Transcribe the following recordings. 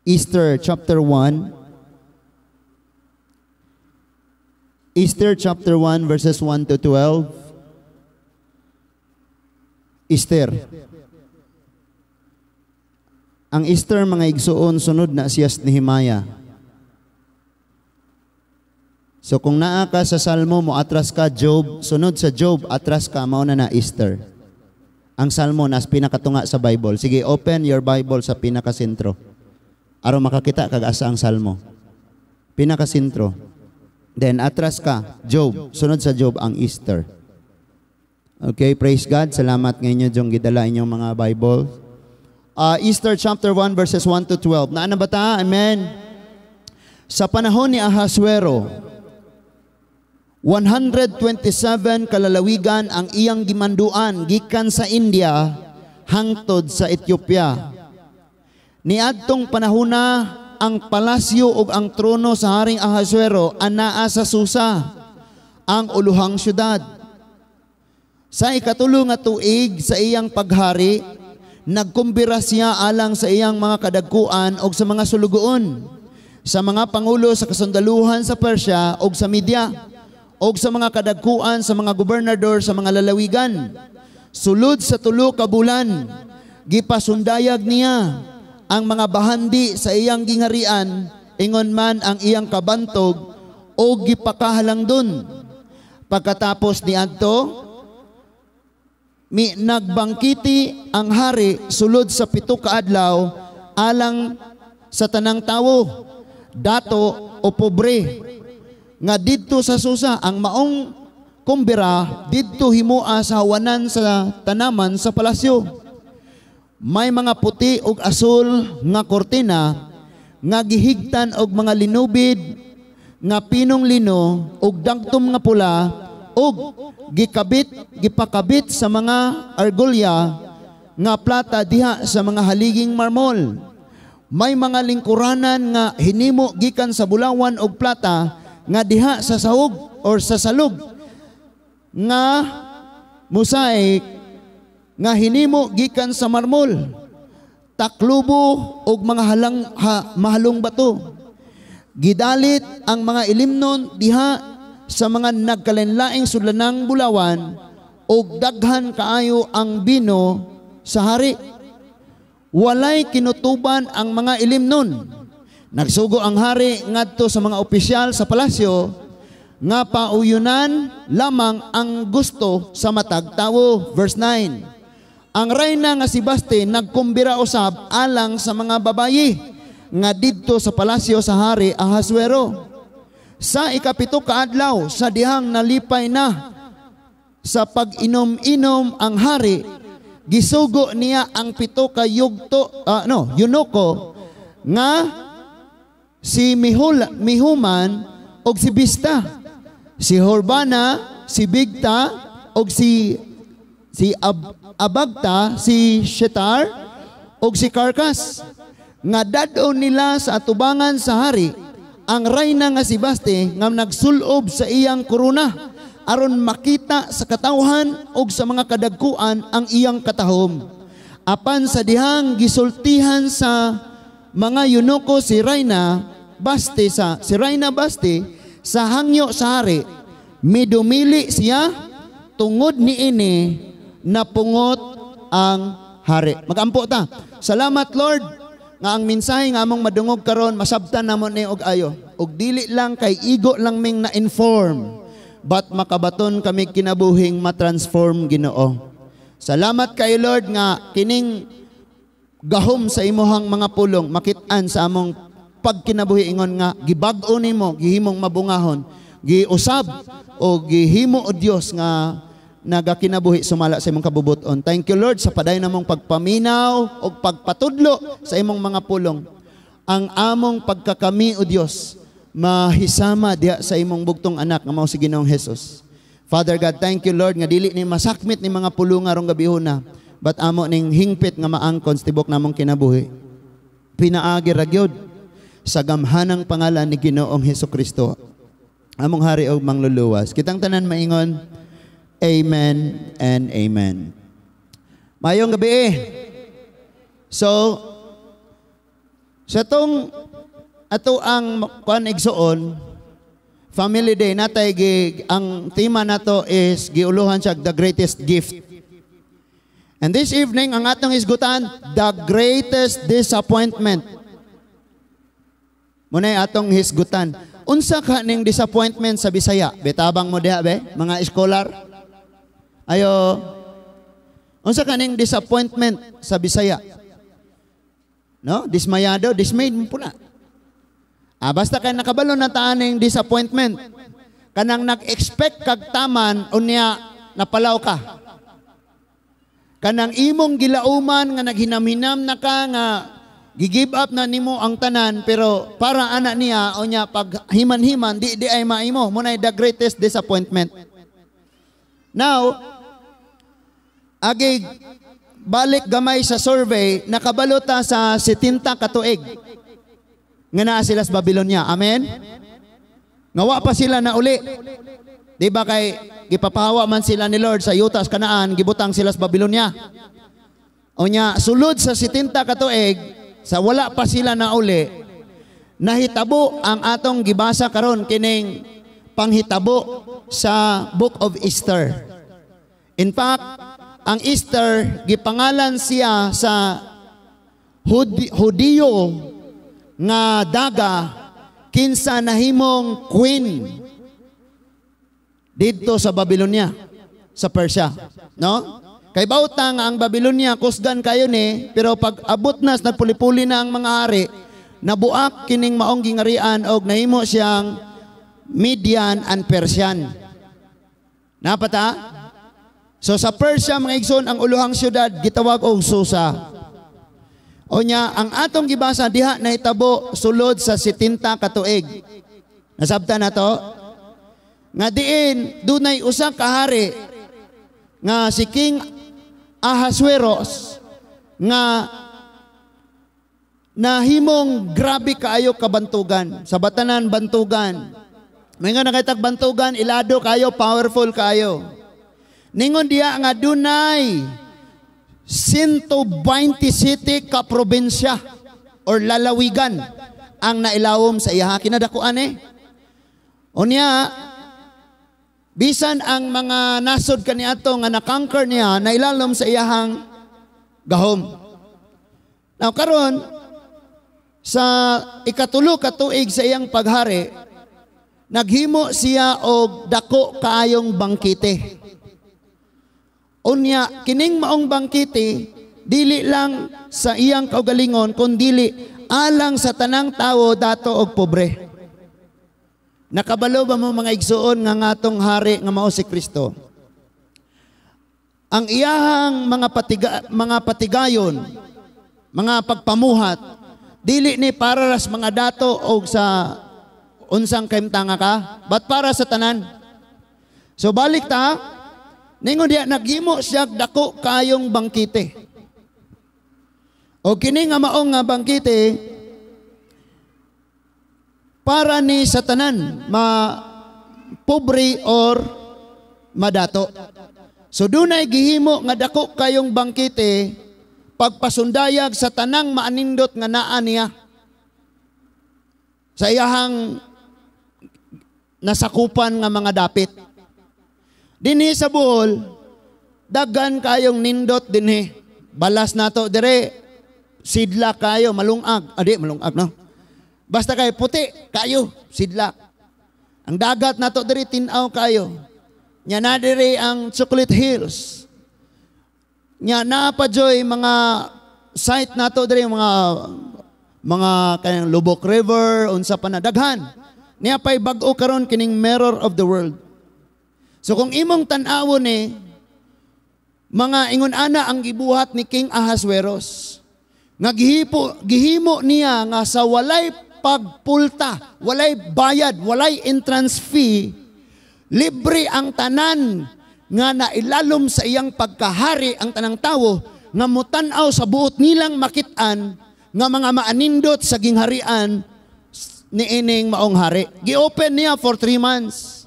Esther chapter 1. Esther chapter 1 verses 1 to 12. Esther. Ang Esther mga igsuon sunod na siyas ni Nehemiah. So kung naa ka sa Salmo mo atras ka Job, sunod sa Job atras ka mao na Esther. Ang Salmo nas pinakatunga sa Bible. Sige, open your Bible sa pinakasentro. Aron makakita kag asa ang Salmo. Pinakasentro. Then atras ka Job, sunod sa Job ang Esther. Okay, praise God. Salamat ngayon yung gidala inyong mga Bible. Esther chapter 1 verses 1 to 12. Naan na ba ta? Amen. Sa panahon ni Ahasuero, 127 kalalawigan ang iyang gimanduan gikan sa India hangtod sa Ethiopia. Niadtong panahona ang palasyo ug ang trono sa Haring Ahasuero anaa sa Susa, ang uluhang syudad. Sa ikatulo nga tuig sa iyang paghari, nagkumbira siya alang sa iyang mga kadagkuan ug sa mga sulugoon, sa mga pangulo sa kasundaluhan sa Persia ug sa Media, ug sa mga kadagkuan sa mga gobernador sa mga lalawigan. Sulod sa 3 ka bulan, gipasundayag niya ang mga bahandi sa iyang gingharian, ingon man ang iyang kabantog o gipakahalang dun. Pagkatapos niadto, nagbangkiti ang hari sulod sa 7 ka adlaw alang sa tanang tawo, dato o pobre, nga didto sa Susa ang maong kumbira didto himua sa hawanan sa tanaman sa palasyo. May mga puti ug asul nga kortina nga gihigtan og mga linubid nga pinong lino ug dagtom nga pula ug gipakabit sa mga argolya nga plata diha sa mga haliging marmol. May mga lingkuranan nga hinimo gikan sa bulawan og plata nga diha sa sahog or sa salog nga mosaic nga hinimo gikan sa marmol, taklubo og mga mahalong bato. Gidalit ang mga ilimnon diha sa mga nagkalenlaing sudlanang bulawan ug daghan kaayo ang bino sa hari. Walay kinutuban ang mga ilimnon. Nagsugo ang hari ngadto sa mga opisyal sa palasyo nga pauyunan lamang ang gusto sa matag tawo. Verse 9. Ang reyna nga si Basti nagkumbira usab alang sa mga babayi nga didto sa palasyo sa hari Ahasuero. Sa ikapito ka adlaw sa dihang nalipay na sa pag-inom-inom ang hari, gisugo niya ang 7 ka yunoko nga si Mihuman og si Bista, si Horbana, si Bigta og si Abagta, si Shetar og si Karkas, nga dadon nila sa atubangan sa hari ang reyna nga si Basti nga nagsulob sa iyang korona aron makita sa katawhan og sa mga kadagkuan ang iyang katahom. Apan sa dihang gisultihan sa mga yunoko si Reyna Basti sa hangyo sa hari, midumili siya tungod niini napungot ang hari. Magampo ta. Salamat Lord nga ang mensahe nga among madungog karon masabtan namon ni og ayo. Og dili lang kay igo lang ming na-inform, but makabaton kami kinabuhing matransform Ginoo. Salamat kay Lord nga kining gahom sa imuhang mga pulong makit-an sa among pagkinabuhi ingon nga gibag-o nimo, gihimong mabungahon, giusab o gihimo o Dios nga nagakinabuhi sumala sa imong kabubuton. Thank you Lord sa paday namong pagpaminaw o pagpatudlo sa imong mga pulong. Ang among pagkakami o Dios mahisama diha sa imong bugtong anak nga mao si Ginoong Hesus. Father God, thank you Lord nga dili ni masakmit ni mga pulong arong gabihuna, but amo ning hingpit nga maangkon sa tibok namong kinabuhi. Pinaagi ra gyud sa gamhanang pangalan ni Ginoong Hesukristo, among hari o mangluluwas. Kitang tanan maingon, amen and amen. Mayong gabi. So Sa tong ato ang kuan igsuon, Family Day natay ang tema nato is giuluhan siya the greatest gift. And this evening ang atong isgutan, the greatest disappointment. Munay atong hisgutan. Unsa ka ning disappointment sa Bisaya? Betabang mo diha be, mga scholar. Ayo. Unsa ka ning disappointment sa Bisaya? No? Dismayado, dismayed mo pula. Basta kay nakabalo na taaning disappointment. Kanang nag-expect kag taman, unya napalaw ka. Kanang imong gilauman nga naghinamhinam na ka nga gigive up na nimo ang tanan, pero para anak niya, unya pag himan-himan, di ay maimo. Munay the greatest disappointment. Now, agig balik gamay sa survey, nakabalota sa 70 katuig nga naa sila sa Babylonia. Amen? Ngawa pa sila na uli. Di ba kay gipapahawa man sila ni Lord sa yutas Kanaan, gibutang sila sa Babylonia. O nya, sulod sa 70 katuig, sa wala pa sila na uli, nahitabo ang atong gibasa karon kining panghitabo sa Book of Esther. In fact, ang Esther, gipangalan siya sa Hudiyo nga daga kinsa nahimong queen dito sa Babylonia, sa Persia. No? Kay bautang ang Babylonia, kusgan kayo ni, pero pag abot na, nagpuli-puli na ang mga hari, nabuak kining maong gingarian og nahimo siyang Median and Persian. Napata? So sa Persia, mga igsoon, ang uluhang syudad gitawag og Susa. O nya, ang atong gibasa diha nahitabo sulod sa 70 katuig. Nasabtan na to? Nga diin, dunay usa ka hari nga si King Ahasuerus nga nahimong grabe kaayo kabantugan. Sa batanan bantugan. May nga nakitag bantugan, ilado kayo, powerful kayo. Ningon diya nga dunay 127 ka probinsya or lalawigan ang nailawom sa iyaha. Kinadakuan Unya, bisan ang mga nasod kaniadto nga na-conquer niya, nailalom sa iyahang gahom. Now karon sa ikatulo ka tuig sa iyang paghari, naghimo siya og dako kaayong bangkite. Unya, kining maong bangkite, dili lang sa iyang kaugalingon, kundi alang sa tanang tawo dato og pobre. Nakabalo ba mo mga igsuon nga ngatong hari nga mao si Kristo? Ang iyahang mga patigayon, mga pagpamuhat, dili ni para ras mga dato og sa unsang kaimtanga ka, but para sa tanan. So balik ta, ningon diya naghimo siya dako kayong bangkite. O kini nga maong nga bangkite para ni sa tanan, pobre or madato. So dunay gihimo nga dako kayong bangkite pagpasundayag sa tanang maanindot nga naa niya. Sa iyahang nasakupan nga mga dapit. Dinhi sa Bohol, daghan kayong nindot dinhi. Balas nato dire, sidla kayo, malungag. Malungag no. Basta kayo puti, kayo, sidla. Ang dagat nato dire tinaw kayo. Nya na dire ang Chocolate Hills. Nya na pa joy mga site nato dire mga kayang Lubok River, unsa pa na daghan. Niya pay bag-o karon kining Mirror of the World. So kung imong tan-awon mga ingon ana ang gibuhat ni King Ahasuerus. Nga gihimo niya nga sa walay pagpulta, walay bayad, walay entrance fee, libre ang tanan nga nailalom sa iyang pagkahari ang tanang tawo nga mutan-aw sa buot nilang makit-an nga mga maanindot sa gingharian ni ining maong hari. Gi-open niya for 3 months.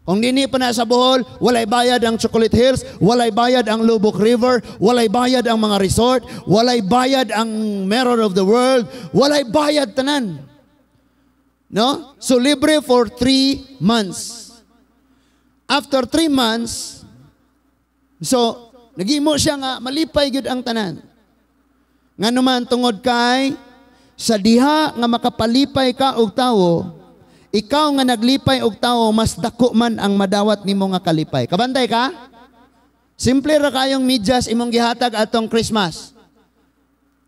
Kung dini pa na sa Bohol, walay bayad ang Chocolate Hills, walay bayad ang Lubbock River, walay bayad ang mga resort, walay bayad ang Mirror of the World, walay bayad tanan. No? So libre for 3 months. After 3 months, so nagimo siya nga malipay gyud ang tanan. Nga naman tungod kay sa diha nga makapalipay ka og tawo, ikaw nga naglipay og tawo, mas dako man ang madawat nimo nga kalipay. Kabantay ka? Simple ra kayong medyas imong gihatag atong Christmas.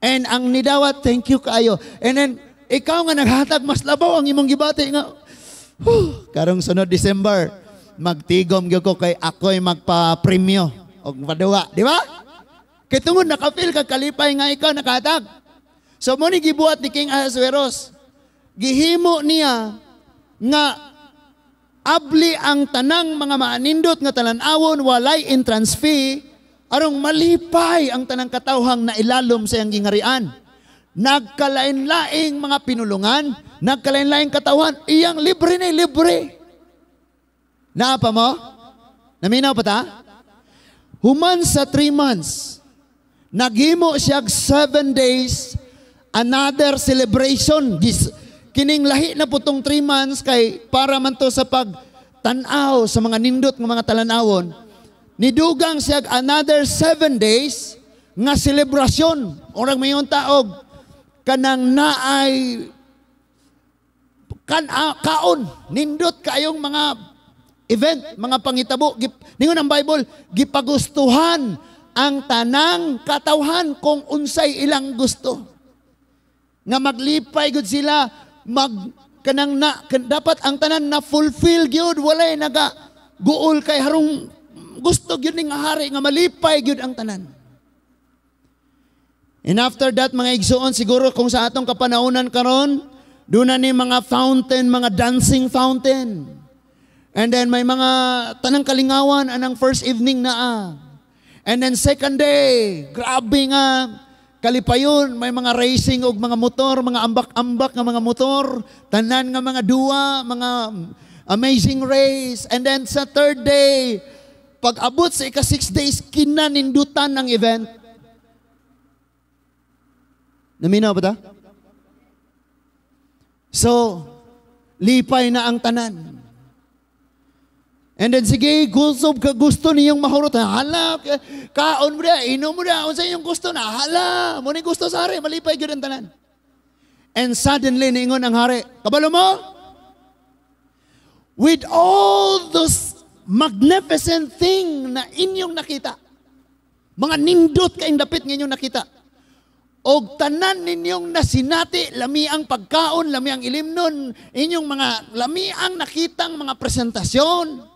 And ang nidawat, thank you kayo. And then, ikaw nga naghatag, mas labaw ang imong gibati nga, karong sunod December, magtigom gyud ko kay ako'y magpa-premyo og paduwa. Di ba? Kay tungod nakafeel ka kalipay nga ikaw nakahatag. So, mo ni gibuhat ni King Ahasuerus. Gihimo niya nga abli ang tanang mga maanindot nga talan-awon walay entrance fee arong malipay ang tanang katawhang na ilalom sa iyang gingarian. Nagkalain-laing mga pinulungan, nagkalain-laing katawhan, iyang libre na libre. Naapa mo? Naminaw pa ta? Human sa 3 months, naghimo siya 7 days, another celebration. Kining lahi na putong 3 months kay para man to sa pagtanaw sa mga nindot ng mga talanawon. Nidugang siya another 7 days nga selebrasyon. Orang mayon taog kanang naay kaon, nindot kayong mga event, mga pangitabo. Ningon ang Bible, gipagustuhan ang tanang katawhan kung unsay ilang gusto. Nga maglipay gud sila, dapat ang tanan na fulfill gyud, walay naga guol kay harong gusto gyud ning hari nga malipay gyud ang tanan. And after that, mga igsoon, siguro kung sa atong kapanahonan karon, doon na ni mga fountain, mga dancing fountain. And then may mga tanang kalingawan anang first evening na. And then second day, grabe nga kalipayon, may mga racing og mga motor, mga ambak-ambak nga mga motor, tanan nga mga duwa, mga amazing race. And then sa third day, pag abot sa ika-6 days, kinanindutan ng event. Naminaw ba ta? So, lipay na ang tanan. And then sige, gusto niyong mahurot. Hala, kaon mo na, inom mo na, unsa iyong gusto na. Hala, mo ni gusto sa hari, malipay gyud ang tanan. And suddenly, niingon ang hari, kabalo mo? With all those magnificent thing na inyong nakita, mga nindot kayong dapit ng inyong nakita, og tanan ninyong nasinati, lami ang pagkaon, lami ang ilimnon, inyong mga lami ang nakitang mga presentasyon,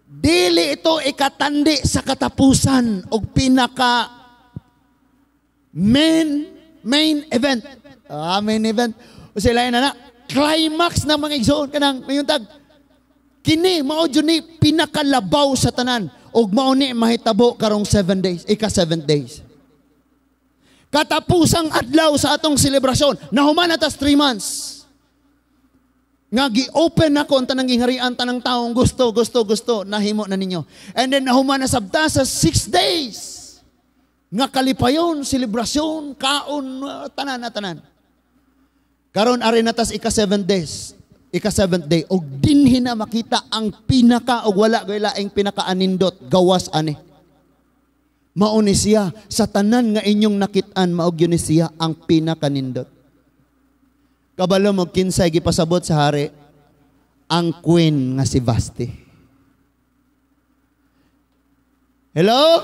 dili ito ikatandi sa katapusan og pinaka main event. Main event. O sila na climax na mga igsoon kanang mayuntag. Kini mao jud ni pinakalabaw sa tanan og mao ni mahitabo karong 7 days, ika-7 days. Katapusang adlaw sa atong selebrasyon, nahuman atas 3 months. Nga gi-open na ko ang tanang gingharian, tanang taong gusto, nahimo na ninyo. And then nahuman na sabta sa 6 days. Nga kalipayon, selebrasyon, kaon, tanan na tanan. Karon ari natas ika-7 days, ika-7th day, og dinhi na makita ang pinaka, og wala gay laing pinaka-anindot, gawas ani. Mauni siya sa tanan nga inyong nakitaan, maog yun siya ang pinakanindot. Kabalo mo kinsay gipasabot sa hari ang queen nga si Vasti. Hello?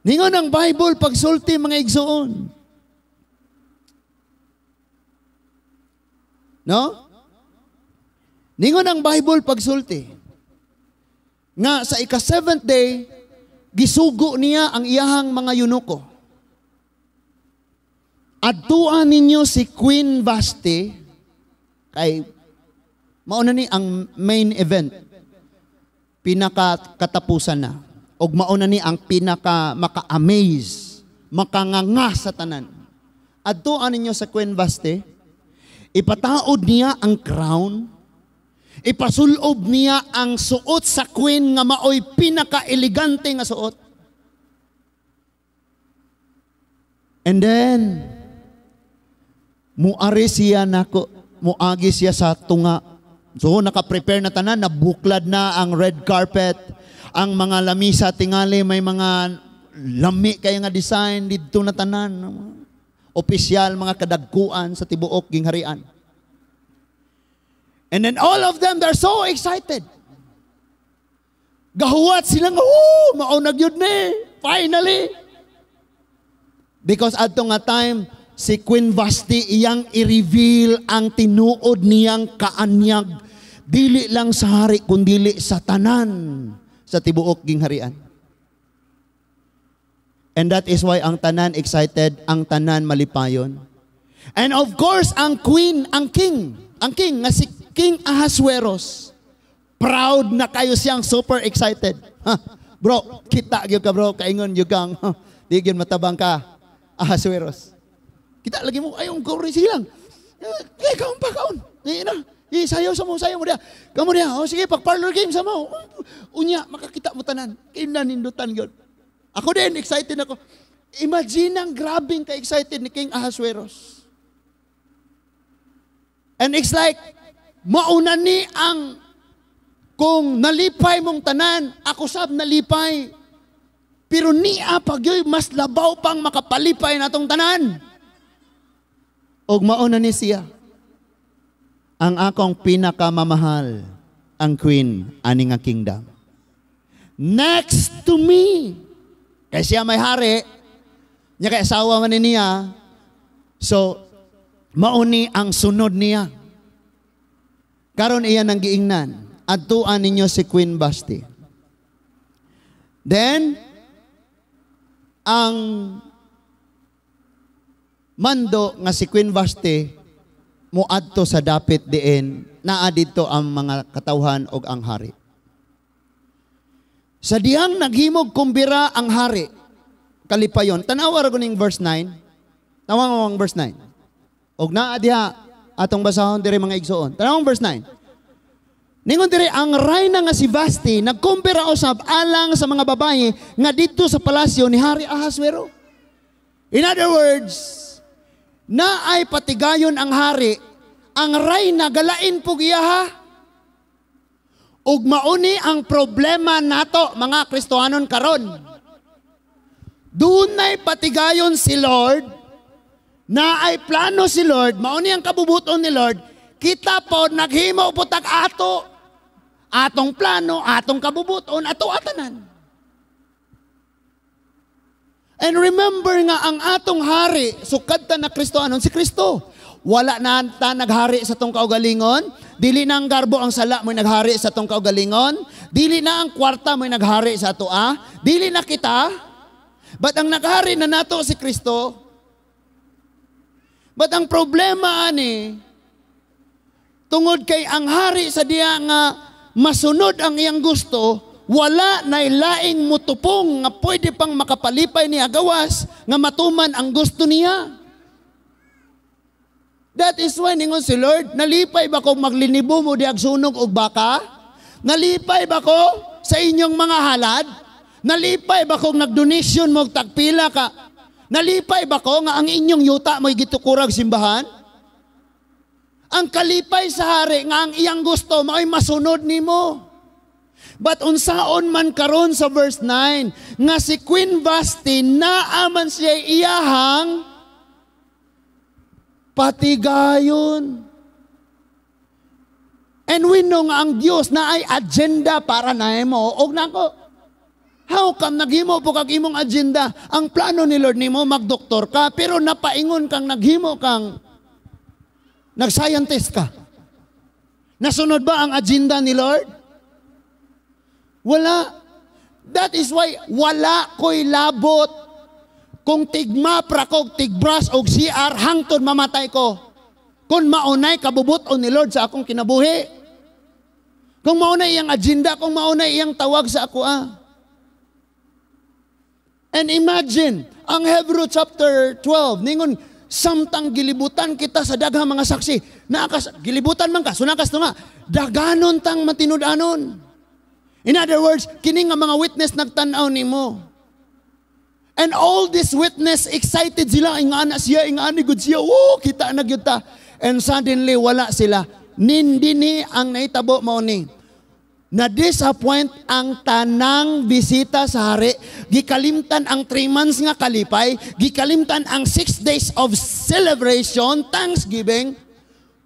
Ningon ang Bible pagsulti mga igsoon. No? Ningon ang Bible pagsulti. Nga sa ika-7th day, gisugo niya ang iyahang mga yunuko. Adtuan ninyo si Queen Vasti kay mauna ni ang main event. Pinakakatapusan na. Og mauna ni ang pinaka maka-amaze, makanganga sa tanan. Adtuan ninyo sa Queen Vasti, ipataod niya ang crown, Ipasulob niya ang suot sa queen nga maoy pinaka-elegante nga suot. And then, muari siya nako, muagi siya sa tunga. So, naka-prepare na tanan, nabuklad na ang red carpet. Ang mga lamisa tingali, may mga lami kaya nga design, dito na tanan. Opisyal, mga kadagkuan sa tibuok gingharian. And then all of them, they're so excited. Gahuwat silang, maunag yun finally. Because ato nga time, si Queen Vashti iyang i-reveal ang tinuod niyang kaanyag. Dili lang sa hari, kundili sa tanan sa tibuok gingharian. And that is why ang tanan excited, ang tanan malipayon. And of course, ang queen, ang king nga si King Ahasuerus, proud na kayo siyang super excited. Bro, kita gyud ka bro, kaingon gyud kang, di gyud matabang ka, Ahasuerus. Kita lagi mo, ayong gawin silang. Kaon pa, kaon. Sayaw sa mo, sayaw mo dia. Kamu dia, sige, pag-parlor game sa mo. Unya, makakita mo tanan. Kinanindutan gyud. Ako din, excited ako. Imagine ang grabing ka-excited ni King Ahasuerus. And it's like, mauna ni ang kung nalipay mong tanan, ako sab nalipay. Pero niya pagyoy mas labaw pang makapalipay natong tanan. Og mauna ni siya. Ang akong pinakamamahal, ang queen ani nga kingdom. Next to me. Kaya siya may hari, niya kay asawa man niya. So, mauni ang sunod niya. Karon iyan ang giingnan. Adtuan ninyo si Queen Vashti. Then, ang mando nga si Queen Vashti muadto sa dapit diin naa didto ang mga katawhan og ang hari. Sa diyang naghimog kumbira ang hari, kalipayon. Tanawa ra kuning verse 9. Tawang verse 9. Og naa diha atong basahon diri mga igsoon. Tanawang verse 9. Ningon diri ang rayna nga si Vashti nagkumpira usab alang sa mga babaye nga didto sa palasyo ni Hari Ahasuero. In other words, naay patigayon ang hari, ang rayna galain pug iyaha. Ug mauni ang problema nato mga Kristohanon karon. Dunay patigayon si Lord, na ay plano si Lord, mauni ang kabubuton ni Lord, kita po naghimo putag ato, atong plano, atong kabubuton, ato atanan. And remember nga ang atong hari, sukad ta na Kristohanon, si Kristo. Wala na ta naghari sa tong kaugalingon, dili na ang garbo ang sala mo naghari sa tong kaugalingon, dili na ang kwarta mo naghari sa atoa, dili na kita, but ang naghari na nato si Kristo. But ang problema ani, tungod kay ang hari sa diya nga masunod ang iyang gusto, wala na laing mutupong nga pwede pang makapalipay niya gawas nga matuman ang gusto niya. That is why ningon si Lord, nalipay ba ko maglinibo mo di agsunog og baka? Nalipay ba ko sa inyong mga halad? Nalipay ba ko nagdonasyon mo tagpila ka? Nalipay ba ko nga ang inyong yuta mo'y gitukurag simbahan? Ang kalipay sa hari nga ang iyang gusto mao'y masunod nimo. But unsaon man karon sa verse 9 nga si Queen Vashti naaman siya iyahang patigayon. And we know nga ang Dios na ay agenda para na mo. Og nako, how come naghimo po kag imong agenda? Ang plano ni Lord nimo magdoktor ka, pero napaingon kang naghimo kang nag-scientist ka. Nasunod ba ang agenda ni Lord? Wala. That is why wala ko'y labot. Kung tigma prakog tigbras og CR hangtod mamatay ko. Kung maunay kabubuton ni Lord sa akong kinabuhi. Kung maunay iyang agenda, kung maunay iyang tawag sa ako And imagine, ang Hebrew chapter 12, ningon, Samtang gilibutan kita sa daghang mga saksi. Gilibutan man ka, sunakas to nga. Daganon tang matinud-anon. In other words, kini nga mga witness nagtanaw nimo. And all this witness excited sila, ingana siya, ingani good siya. Kita na gyud ta. And suddenly wala sila. Nindini ang naitabo mao ni. Na-disappoint ang tanang bisita sa hari. Gikalimtan ang 3 months nga kalipay. Gikalimtan ang 6 days of celebration, Thanksgiving,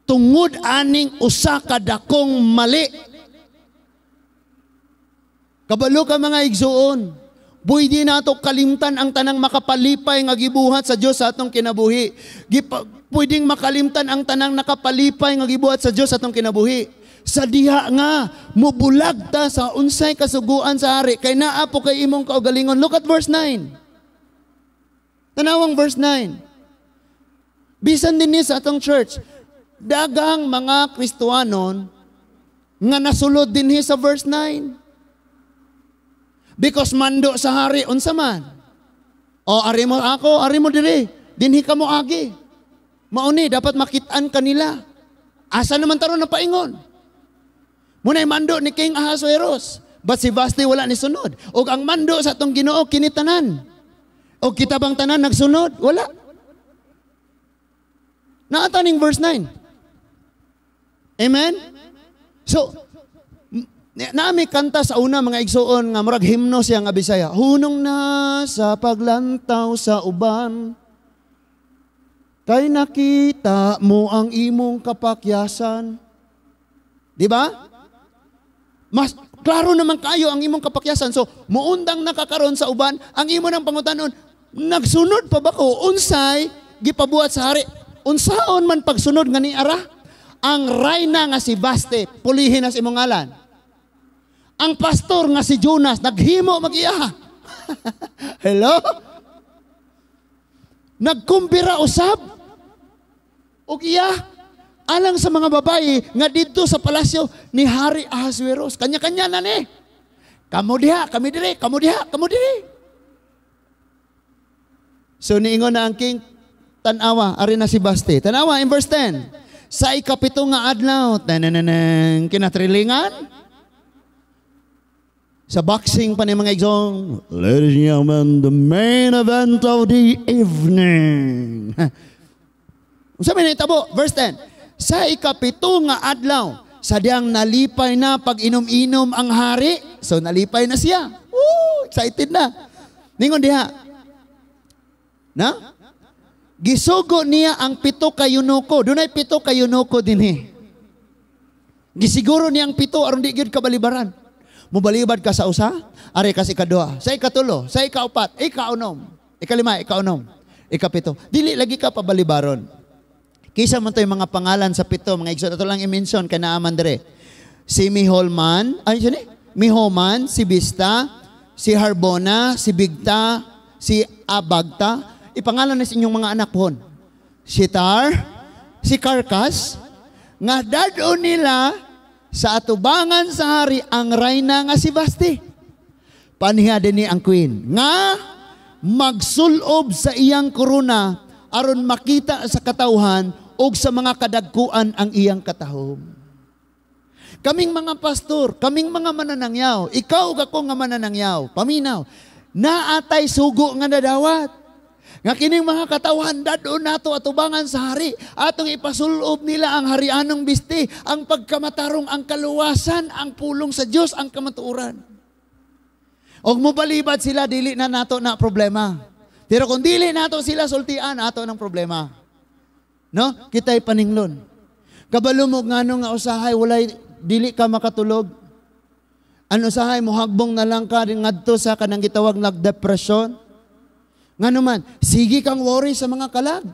tungod aning usa ka dakong mali. Kabalo ka mga igsuon. Pwede nato kalimtan ang tanang makapalipay nga gibuhat sa Dios sa atong kinabuhi. Pwedeng makalimtan ang tanang nakapalipay nga gibuhat sa Dios sa atong kinabuhi. Sa diha nga, mubulag ta sa unsay kasuguan sa hari. Kay naa po kay imong kaugalingon. Look at verse 9. Tanawang verse 9. Bisan din ni sa atong church, dagang mga Kristohanon nga nasulod din sa verse 9. Because mando sa hari, unsa man. O, ari mo ako, ari mo diri. Dinhi ka mo agi. Mauni, dapat makitaan kanila. Asa naman taron na paingon? Muna'y mando ni King Ahasuerus. But si Vashti wala ni sunod. O ang mando sa atong Ginoo kinitanan. O kita bang tanan nagsunod? Wala. Naataning verse 9. Amen? So, naami kanta sa una mga igsuon nga murag himno siya nga Bisaya. Hunong na sa paglantaw sa uban, kay nakita mo ang imong kapakyasan. Di ba? Mas klaro naman kayo ang imong kapakyasan. So, muundang nakakaroon sa uban, ang imo ng pangutanon, nagsunod pa ba ko? Unsay, gipabuhat sa hari. Unsaon man pagsunod nga ni ara? Ang rayna nga si Vashti, pulihin na si imong ngalan. Ang pastor nga si Jonas, naghimo mag-iya. Hello? Nagkumpira usab. O iya, alang sa mga babae nga dito sa palasyo ni Hari Ahasuerus. Kanya-kanya na ni. Kamu diha, kami diri, kamu diha, kamu diri. So niingon na ang king, tanawa, ari na si Vashti. Tanawa in verse 10. Sa ikapito nga adlaw, kinatrilingan. Sa boxing pa ni mga igsoon, ladies and gentlemen, the main event of the evening. Sabi na itabo, verse 10. Sa ikapito nga adlaw, sadyang nalipay na pag inom-inom ang hari. So nalipay na siya. Woo! Excited na. Ningon diha. Na? Gisugo niya ang 7 kayunuko. Dunay 7 kayunuko dinhi. Gisiguro niya ang 7 aron di gyud kabalibaran. Mubalibad ka sa usa, are ka sa ikaduha, sa ikatulo, sa ikaupat, ikaunom, ikalima, ikaunom, ikapito. Dili lagi ka pabalibaron. Kisa man to'y mga pangalan sa 7, mga igsoon. Ito lang i-mention ka na aman dire. Si Miholman, Mihoman, si Bista, si Harbona, si Bigta, si Abagta. Ipangalan na sa inyong mga anak po. Si Tar, si Karkas, nga dado nila sa atubangan sa hari ang rayna nga si Vashti. Paniha din ni ang queen. Nga magsulob sa iyang korona aron makita sa katawhan o sa mga kadagkuan ang iyang katahom. Kaming mga pastor, kaming mga mananangyaw, ikaw ako nga mananangyaw, paminaw, naatay sugo nga nadawat. Nga kining mga katawhan dadon nato atubangan sa hari, atong ipasulob nila ang harianong Bisti, ang pagkamatarong, ang kaluwasan, ang pulong sa Dios, ang kamatuoran. Og mobalibad sila, dili na nato na problema. Pero kung dili nato sila sultian, ato ng problema. No? Kita'y paninglon. Kabalo mo ngano nga usahay, walay, dili ka makatulog. Ano usahay, muhagbong na lang ka rin ngadto sa kanang gitawag nagdepresyon. Ngano man, sige kang worry sa mga kalag.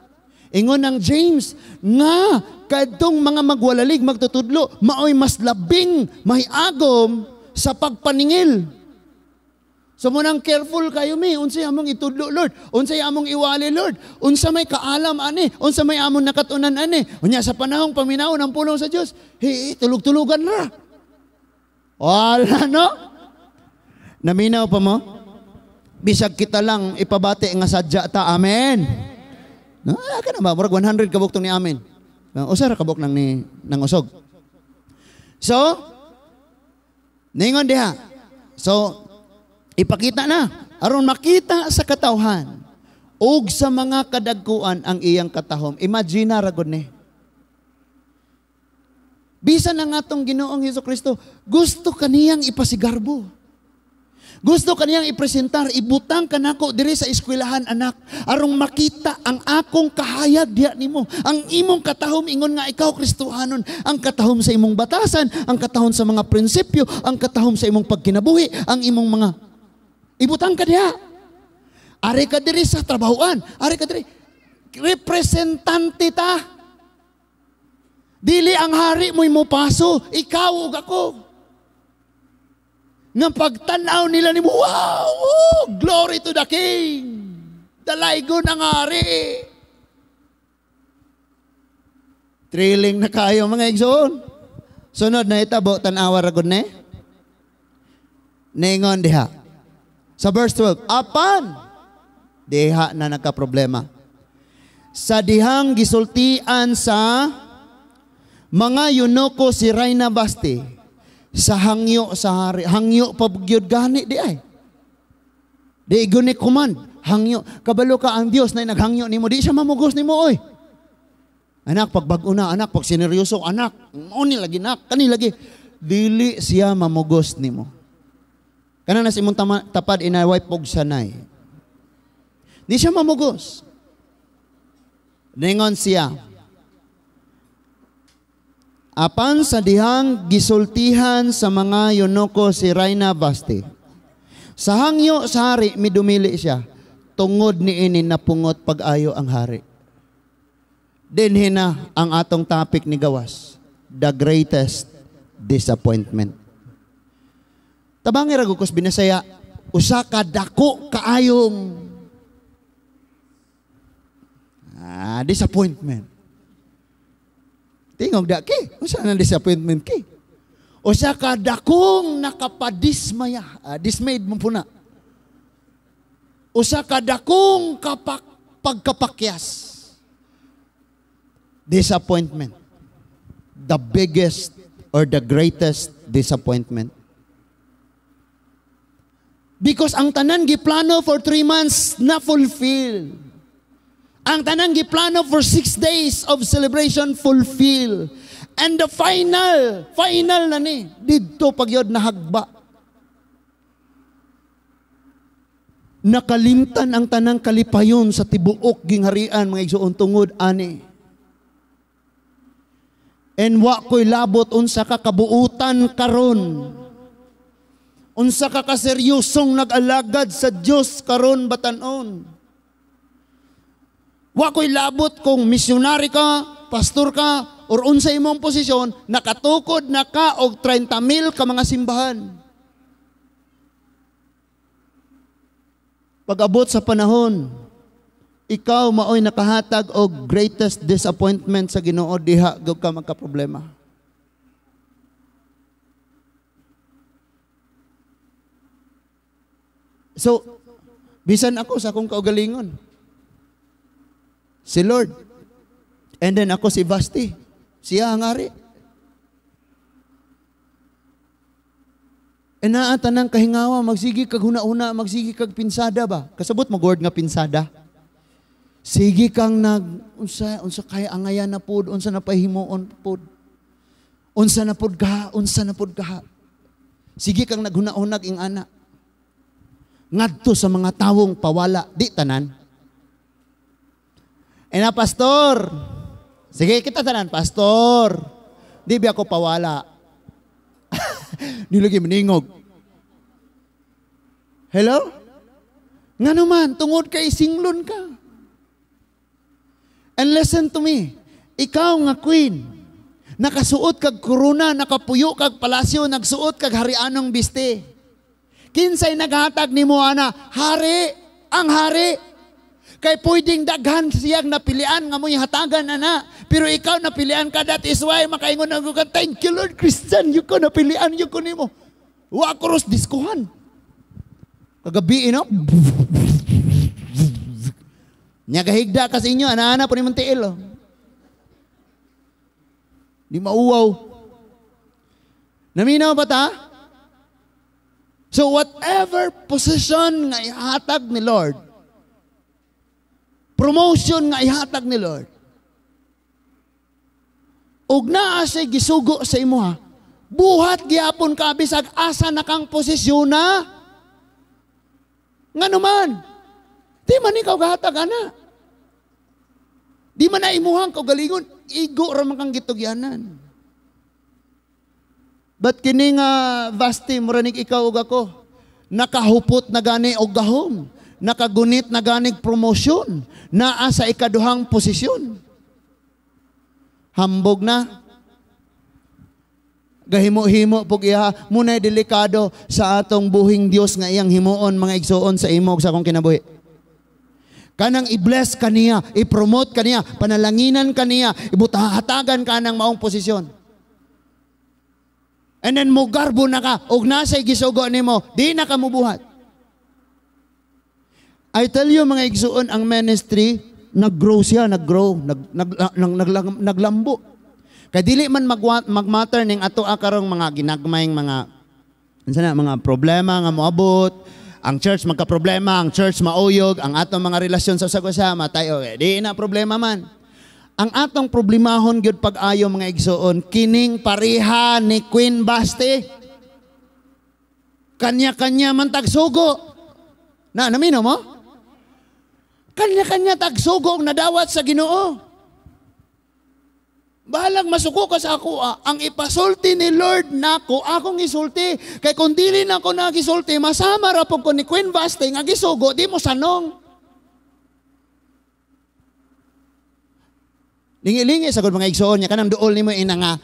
Ingon ng James, nga, kadtong mga magwalalig, magtutudlo, maoy mas labing, mahiagom sa pagpaningil. So munang careful kayo mi, unsay among itudlo Lord, unsay among iwali Lord, unsa may kaalam ani, unsa may among nakatunan ani. Unya sa panahong paminaw ng pulong sa Dios, tulog-tulugan ra. Wala no? Naminaw pa mo? Bisag kita lang ipabati nga sadya ta. Amen. No, ka na ba? Murag 100 kabuk tong ni amin. Usara kabuk ng usog. So, ningon diha. So, ipakita na. Aron makita sa katawhan ug sa mga kadagkuan ang iyang katahom. Imagine na ragod ni. Bisan na nga tong Ginoong Hesukristo, gusto kaniyang ipasigarbo. Gusto kaniyang ipresentar, ibutang kanako diri sa eskwelahan anak, arong makita ang akong kahayag diha nimo. Ang imong katahom ingon nga ikaw Kristohanon, ang katahom sa imong batasan, ang katahom sa mga prinsipyo, ang katahom sa imong pagkinabuhi, ang imong mga ibutang ka diha. Ari ka diri sa trabahoan, ari ka diri representante ta. Dili ang hari mo'y mo paso, ikaw ug ako. Nga pagtanaw nila ni mo, wow, oh, glory to the King. Dalaygon ang hari. Thrilling na kayo mga igsoon. Sunod na itabo, tanawa ragod ne. Ningon diha. Sa verse 12, apan, diha na nagka-problema. Sa dihang gisultian sa mga yunoko si Rayna Baste, sa hangyo sa hari, hangyo pabugyod gani di ay. Di guni command, hangyo. Kabalo ka ang Dios na naghangyo nimo, di siya mamugos nimo oy. Anak pagbag-o na, anak pag sineryoso, anak, oni lagi nak, kani lagi dili siya mamugos nimo. Kana na simong tapad inaway pog sanay. Di siya mamugos. Ningon siya, apan sa dihang gisultihan sa mga yunoko si Rayna Baste. Sa hangyo sa hari, midumili siya. Tungod ni ini napungot pag-ayo ang hari. Dinhi na ang atong topic ni gawas. The greatest disappointment. Tabangi ragukos binasaya, usa ka dako kaayong disappointment. Tingog da ki, usa na disappointment ki. Usa ka dakong nakapadismaya, dismayed mo puna. Usa ka dakong pagkapakyas. Disappointment. The biggest or the greatest disappointment. Because ang tanan giplano for 3 months na fulfill. Ang tanang giplano for 6 days of celebration fulfill. And the final na ni, dito pagyod na hagba. Nakalimtan ang tanang kalipayon sa tibuok gingharian mga igsoon tungod ani. And wa ko'y labot unsa ka kabuutan karon. Unsa ka kaseryosong nag-alagad sa Dios karon batan-on. Wa ko'y labot kung misyonary ka, pastor ka, or unsa imong posisyon, nakatukod na ka og 30,000 ka mga simbahan. Pag-abot sa panahon, ikaw maoy nakahatag og greatest disappointment sa Ginoo, diha gud ka magka-problema. So, bisan ako sa akong kaugalingon, si Lord. And then ako si Basti. Siya ang ari. E naata ng kahingawa, magsigi kag huna-una, magsigi kag pinsada ba? Kasabot mo Gord nga pinsada. Sige kang unsa kaya angayan na pud, unsa na pahimuon pud. Unsa na pud ka. Sige kang naghuna-unag ing ana. Ngadto sa mga tawong pawala, di tanan. Na pastor. Sige, kita tanan, pastor. Di ba ako pawala? Di lagi meningog. Hello? Nga naman, tungod kay singlon ka. And listen to me. Ikaw nga queen, nakasuot kag korona, nakapuyo kag palasyo, nagsuot kag harianong biste. Kinsay naghatag nimo ana? Hari, ang hari. Kay pwedeng daghan siyang napilian nga mo'y hatagan ana. Pero ikaw napilian ka, that is why makaingon ako ka, thank you Lord Christian, yung ko napilian, yung ko nimo. Wa cross diskuhan. Kagabi, Nya gahigda ka sa inyo, ana-ana po ni Montiel. Oh. Di mauwaw. Naminaw ba ta? So whatever position nga ihatag ni Lord, promotion nga ihatag ni Lord, ug naa siya gisugo sa imo ha, buhat gyapon ka bisag asa na kang posisyon na. Nga naman, di man ikaw gahatag ana. Di man na imuhang kaugalingon, igo ra man kang gitugyanan. But kini nga Vasti, muranig ikaw ug ako, nakahupot na gani og gahom, nakagunit na ganig promosyon, naa sa ikaduhang posisyon. Hambog na. Gahimo-himo pug iha, munay delikado sa atong buhing Dios nga iyang himuon mga igsuon sa imo ug sa akong kinabuhi. Kanang i-bless kaniya, i-promote kaniya, panalanginan kaniya, ibutahatagan ka ng maong posisyon. And then mugarbo na ka, og nasa gisugo nimo, di na ka mubuhat. I tell you mga igsuon, ang ministry, nag-grow siya, naglambo. Kaya dili man mag-matter ning ato karong mga ginagmayng mga problema nga moabot. Ang church magka-problema, ang church mauyog, ang atong mga relasyon sa usag-usama, tayo, di na problema man. Ang atong problemahon gyud pag-ayo mga igsoon, kining pareha ni Queen Basti. Kanya-kanya man tagsugo. Namino mo? Kanya-kanya tagsugo ang nadawat sa Ginoo. Bahalang masuko ka sa ako, ang ipasulti ni Lord nako, akong isulti. Kay kung dili na ako nagisulti, masama ra po ko ni Queen Basti, nga gisugo, di mo sanong. Lingi-lingi, sagod mga igsoon niya, kanang duol ni mo ina nga,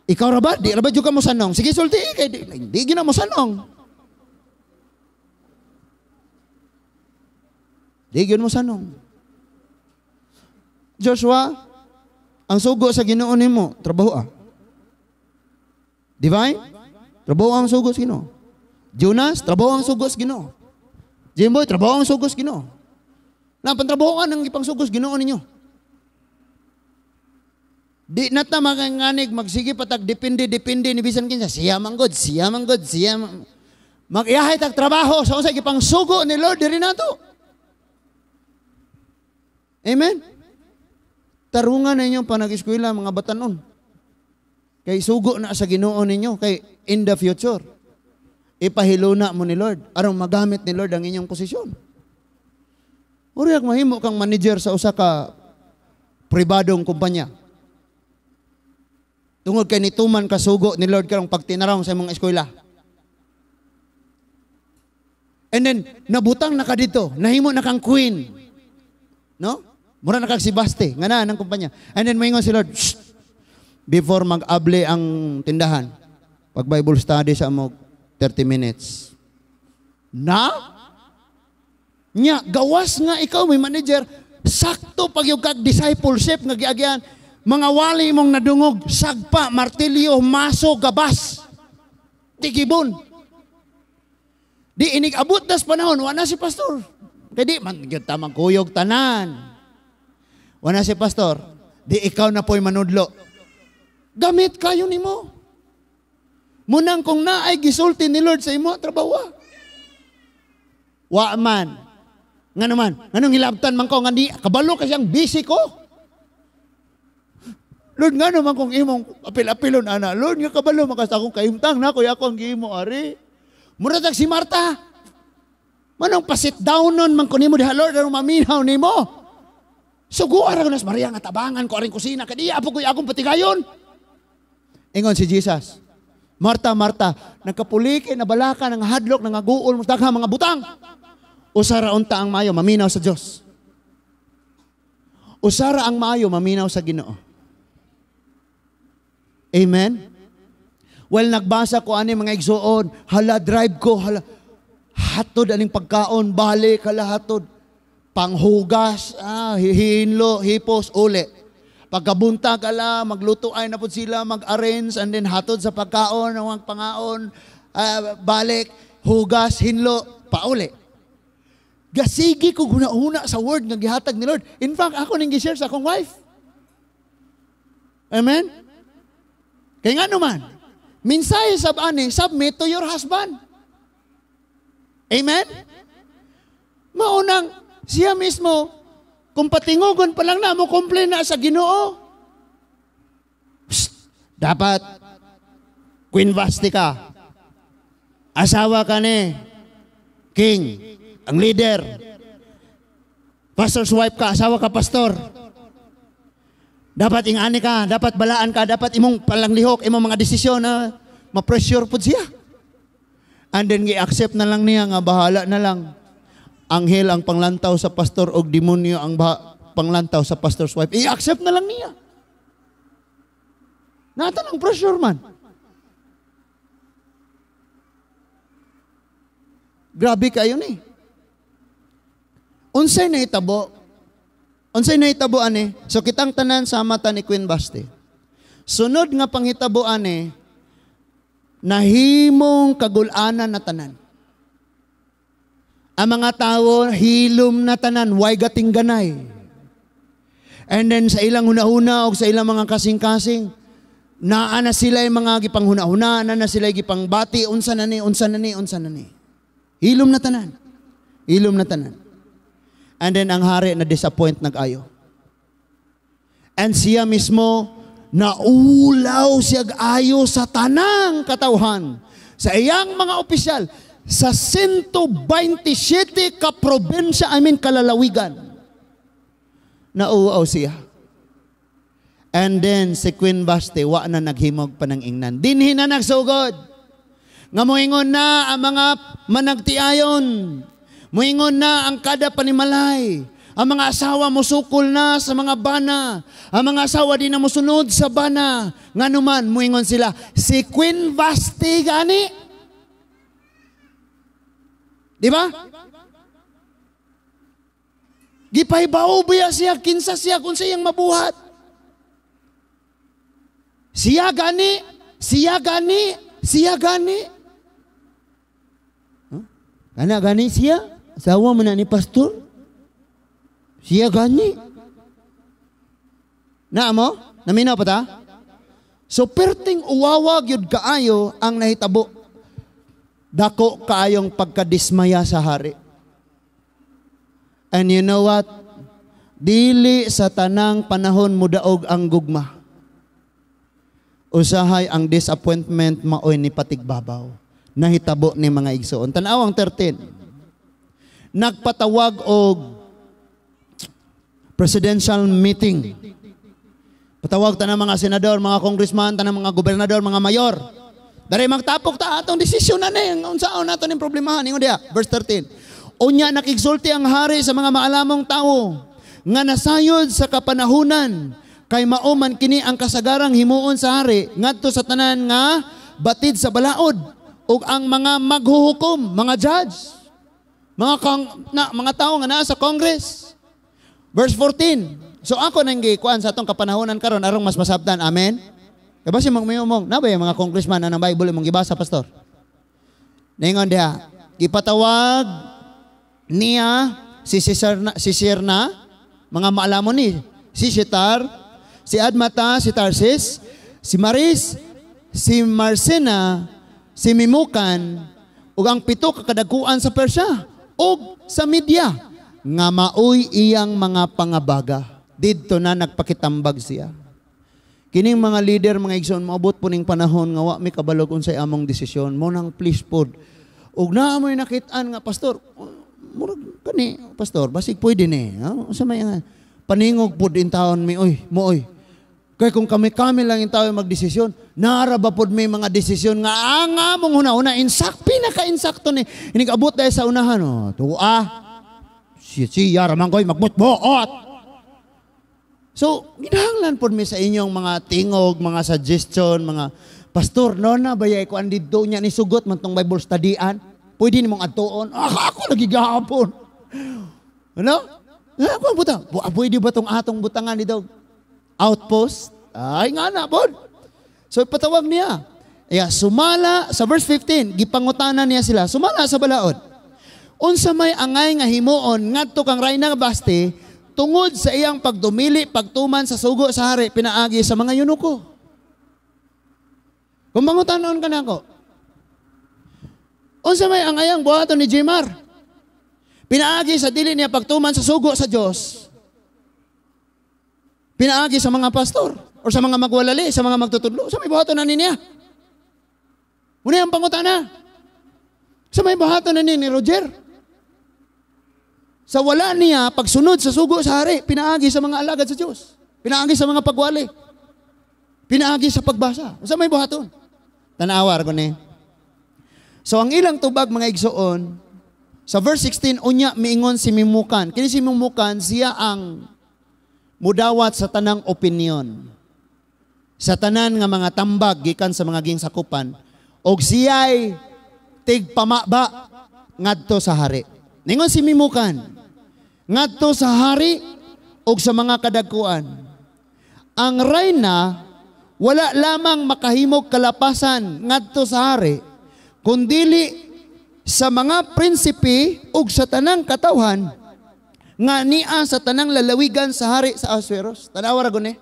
ikaw ra ba? Di ra ba ka mo sanong? Sige, sulti, kay di gina mo sanong. Di gina mo sanong. Joshua, ang sugo sa Ginoo nimo, trabaho Divine, trabaho ang sugo sa Ginoo. Jonas, trabaho ang sugo sa Ginoo. Jimboy, trabaho ang sugo sa Ginoo. Pantrabahoan ang ipang sugo sa Ginoo ninyo. Di nata maganganig, magsige patag, depende ni bisan kinsa. Siya manggod. Mag-iyahay tag trabaho sa usay ipang sugo ni Lord diri nato. Amen. Tarungan ninyo pa nag-eskwela mga batanon. Kay sugo na sa Ginoo ninyo. Kay in the future, ipahiluna mo ni Lord. Aron magamit ni Lord ang inyong posisyon. Uriyak mahimo kang manager sa usa ka pribadong kumpanya. Tungod kay nituman ka sugo ni Lord karong pagtinaraw sa mga eskwela. And then, nabutang na ka dito. Nahimo na kang queen. No? Mura na kag si Basti, nga na ng kumpanya. And then maingon si Lord, shh, before mag-able ang tindahan, pag Bible study sa mo 30 minutes. Nya, gawas nga ikaw, may manager, sakto pag yung kag-discipleship nga giagyan, mga wali mong nadungog, sagpa, martilyo, maso, gabas, tigibon. Di inig-abot das panahon, wala si pastor. Kaya di, man, tamang kuyog tanan. Wala si pastor, di ikaw na po'y manudlo. Gamit kayo ni mo. Munang kung naay gisulti ni Lord sa imo, trabaho. Wa man. Nga naman, nganong hilabtan man ko, nga di, kabalo kasi ang busy ko. Lord, nga naman kung imong apil-apilon, ana. Lord, nga kabalo, makas akong kaimtang na, kuya ako ang giimo, ari. Muratag si Marta. Manong pasit down nun, man kunimo diha, Lord, anong maminaw ni mo. Sugo ara ko nas Maria nga tabangan ko aring kusina kadiya apo ko akong patigayon. Ingon si Jesus. Marta, nagkapuliki na balaka ng hadlok ng aguol mo daghang mga butang. Usara unta ang maayo maminaw sa Dios. Usara ang maayo maminaw sa Ginoo. Amen. Well, nagbasa ko ani mga igsuon, hala drive ko, hala hatod aning pagkaon, balik hala hatod. Panghugas, hinlo, hipos, uli. Pagkabuntag ala, magluto ay na po sila, mag-arrange, and then hatod sa pagkaon, ang pangaon, balik, hugas, hinlo, pauli. Gasigi ko guna-una sa word nga gihatag ni Lord. In fact, ako nang gi-share sa akong wife. Amen? Kaya nga naman, minsahe sabani, submit to your husband. Amen? Maunang, siya mismo, kung patingugon pa lang na mo, complain na sa Ginoo. Dapat, Queen Vasti ka. Asawa ka ni King, ang leader. Pastor's wife ka, asawa ka, pastor. Dapat ingani ka, dapat balaan ka, dapat imong palanglihok, imong mga desisyon na ma-pressure po siya. And then, i-accept na lang niya nga bahala na lang. Anghel ang panglantaw sa pastor o demonyo ang panglantaw sa pastor's wife. I-accept na lang niya. Nata ng pressure man. Grabe kayo ni. Unsay na itabo? Unsay na itabo ani? So kitang tanan sa mata ni Queen Vasti. Sunod nga panghitabo ani, nahimong kagulanan na tanan. Ang mga tao, hilom na tanan, way gating ganay. And then sa ilang hunahuna o sa ilang mga kasing-kasing, naa na sila yung mga gipanghuna-huna, na sila yung gipangbati, unsa na ni. Hilom na tanan. Hilom na tanan. And then ang hari na disappoint nag-ayo. And siya mismo, naulaw siya ayo sa tanang katawhan. Sa iyang mga opisyal, sa 127 ka probinsya, kalalawigan. Nauaw siya. And then, si Queen Vasti, wa na naghimog pa ng ingnan. Dinhi na nagsugod. Nga moingon na ang mga managtiayon. Moingon na ang kada panimalay. Ang mga asawa mo sukol na sa mga bana. Ang mga asawa di na mo sunod sa bana. Nga naman, moingon sila, si Queen Vasti gani. Di ba? Gipaybaw biya siya, kinsa siya kung siyang mabuhat. Siya gani. Huh? Gani siya? Asawa mo na ni pastor? Siya gani. Naamo? Naminaw pa ta? So perting uwawag yun kaayo ang nahitabo. Dako kaayong pagkadismaya sa hari. And you know what? Dili sa tanang panahon mudaog ang gugma. Usahay ang disappointment maoy ni patigbabaw. Nahitabo ni mga igsoon. Tanawang 13. Nagpatawag og presidential meeting. Patawag ta ng mga senador, mga congressman, ta ng mga gobernador, mga mayor. Dari magtapok ta atong desisyon na ni unsaon nato ning problemahan ingon dia. Verse 13. Unya nakigsulti ang hari sa mga maalamong tao nga nasayod sa kapanahunan kay mauman kini ang kasagarang himuon sa hari ngadto sa tanan nga batid sa balaod ug ang mga maghuhukom, mga judge, mga tao nga naa sa Congress. Verse 14. So ako nang gikuan sa atong kapanahunan karon arong mas masabtan. Amen. Kaya ba si magmayumong, nabay mga congressman na ng Bible mong gibasa, pastor? Ningon diha, ipatawag niya si Sirna, mga maalamon ni, si Shetar, si Admata, si Tarsis, si Maris, si Marcena, si Mimukan, ug ang 7 kakadaguan sa Persya, ug sa Media, nga maoy iyang mga pangabaga. Didto na nagpakitambag siya. Kining mga leader, mga igsoon, maabot po ning panahon nga wa may kabalog unsay among desisyon. Mo nang please pod. Ug naa mo'y nakit-an nga pastor. Murag kani pastor, basig pwede ni. Sa may paningog pod in taon mi oy. Kay kung kami lang in taon magdesisyon, nara ba pod may mga desisyon nga anga mong una pinaka-insakto ni inigabot dahil sa unahan. Tuwa. Siya raman ko'y magmutbuot. So, ginahanglan po mi sa inyong mga tingog, mga suggestion, mga pastor, no na, bayay ko andito niya ni sugot man tong Bible studyan. Pwede nimong atuon. Ako lagi gahapon. Ano? Ako buta. Pwede ba tong atong butangan dito? Outpost? Ay nga na, bod. So, patawag niya. Sumala, sa verse 15, gipangutanan niya sila, sumala sa balaod. Unsa may angay nga himuon ngadto kang Reyna Basti tungod sa iyang pagdumili pagtuman sa sugo sa hari pinaagi sa mga yunuko. Kung mangutanon ka nako. Unsa may angayang buhaton ni Jimar? Pinaagi sa dili niya pagtuman sa sugo sa Dios. Pinaagi sa mga pastor o sa mga magwalali, sa mga magtutudlo. Sa may buhaton na niya. Muna ang pangutana. Sa may buhaton na ni Roger. Sa wala niya, pagsunod sa sugo sa hari, pinaagi sa mga alagad sa Diyos. Pinaagi sa mga pagwali. Pinaagi sa pagbasa. Sa may buhaton. Tanawar ko ni. So ang ilang tubag mga igsoon, sa verse 16, unya miingon si Mimukan. Kini si Mimukan, siya ang mudawat sa tanang opinion. Sa tanan nga mga tambag, gikan sa mga ginsakupan. Og siya'y tigpamaba ngadto sa hari. Ningon si Mimukan, ngadto sa hari o sa mga kadagkuan. Ang Reyna, wala lamang makahimog kalapasan ngadto sa hari, kundili sa mga prinsipe o sa tanang katawhan, nga niya sa tanang lalawigan sa hari sa Asueros. Tanawar agon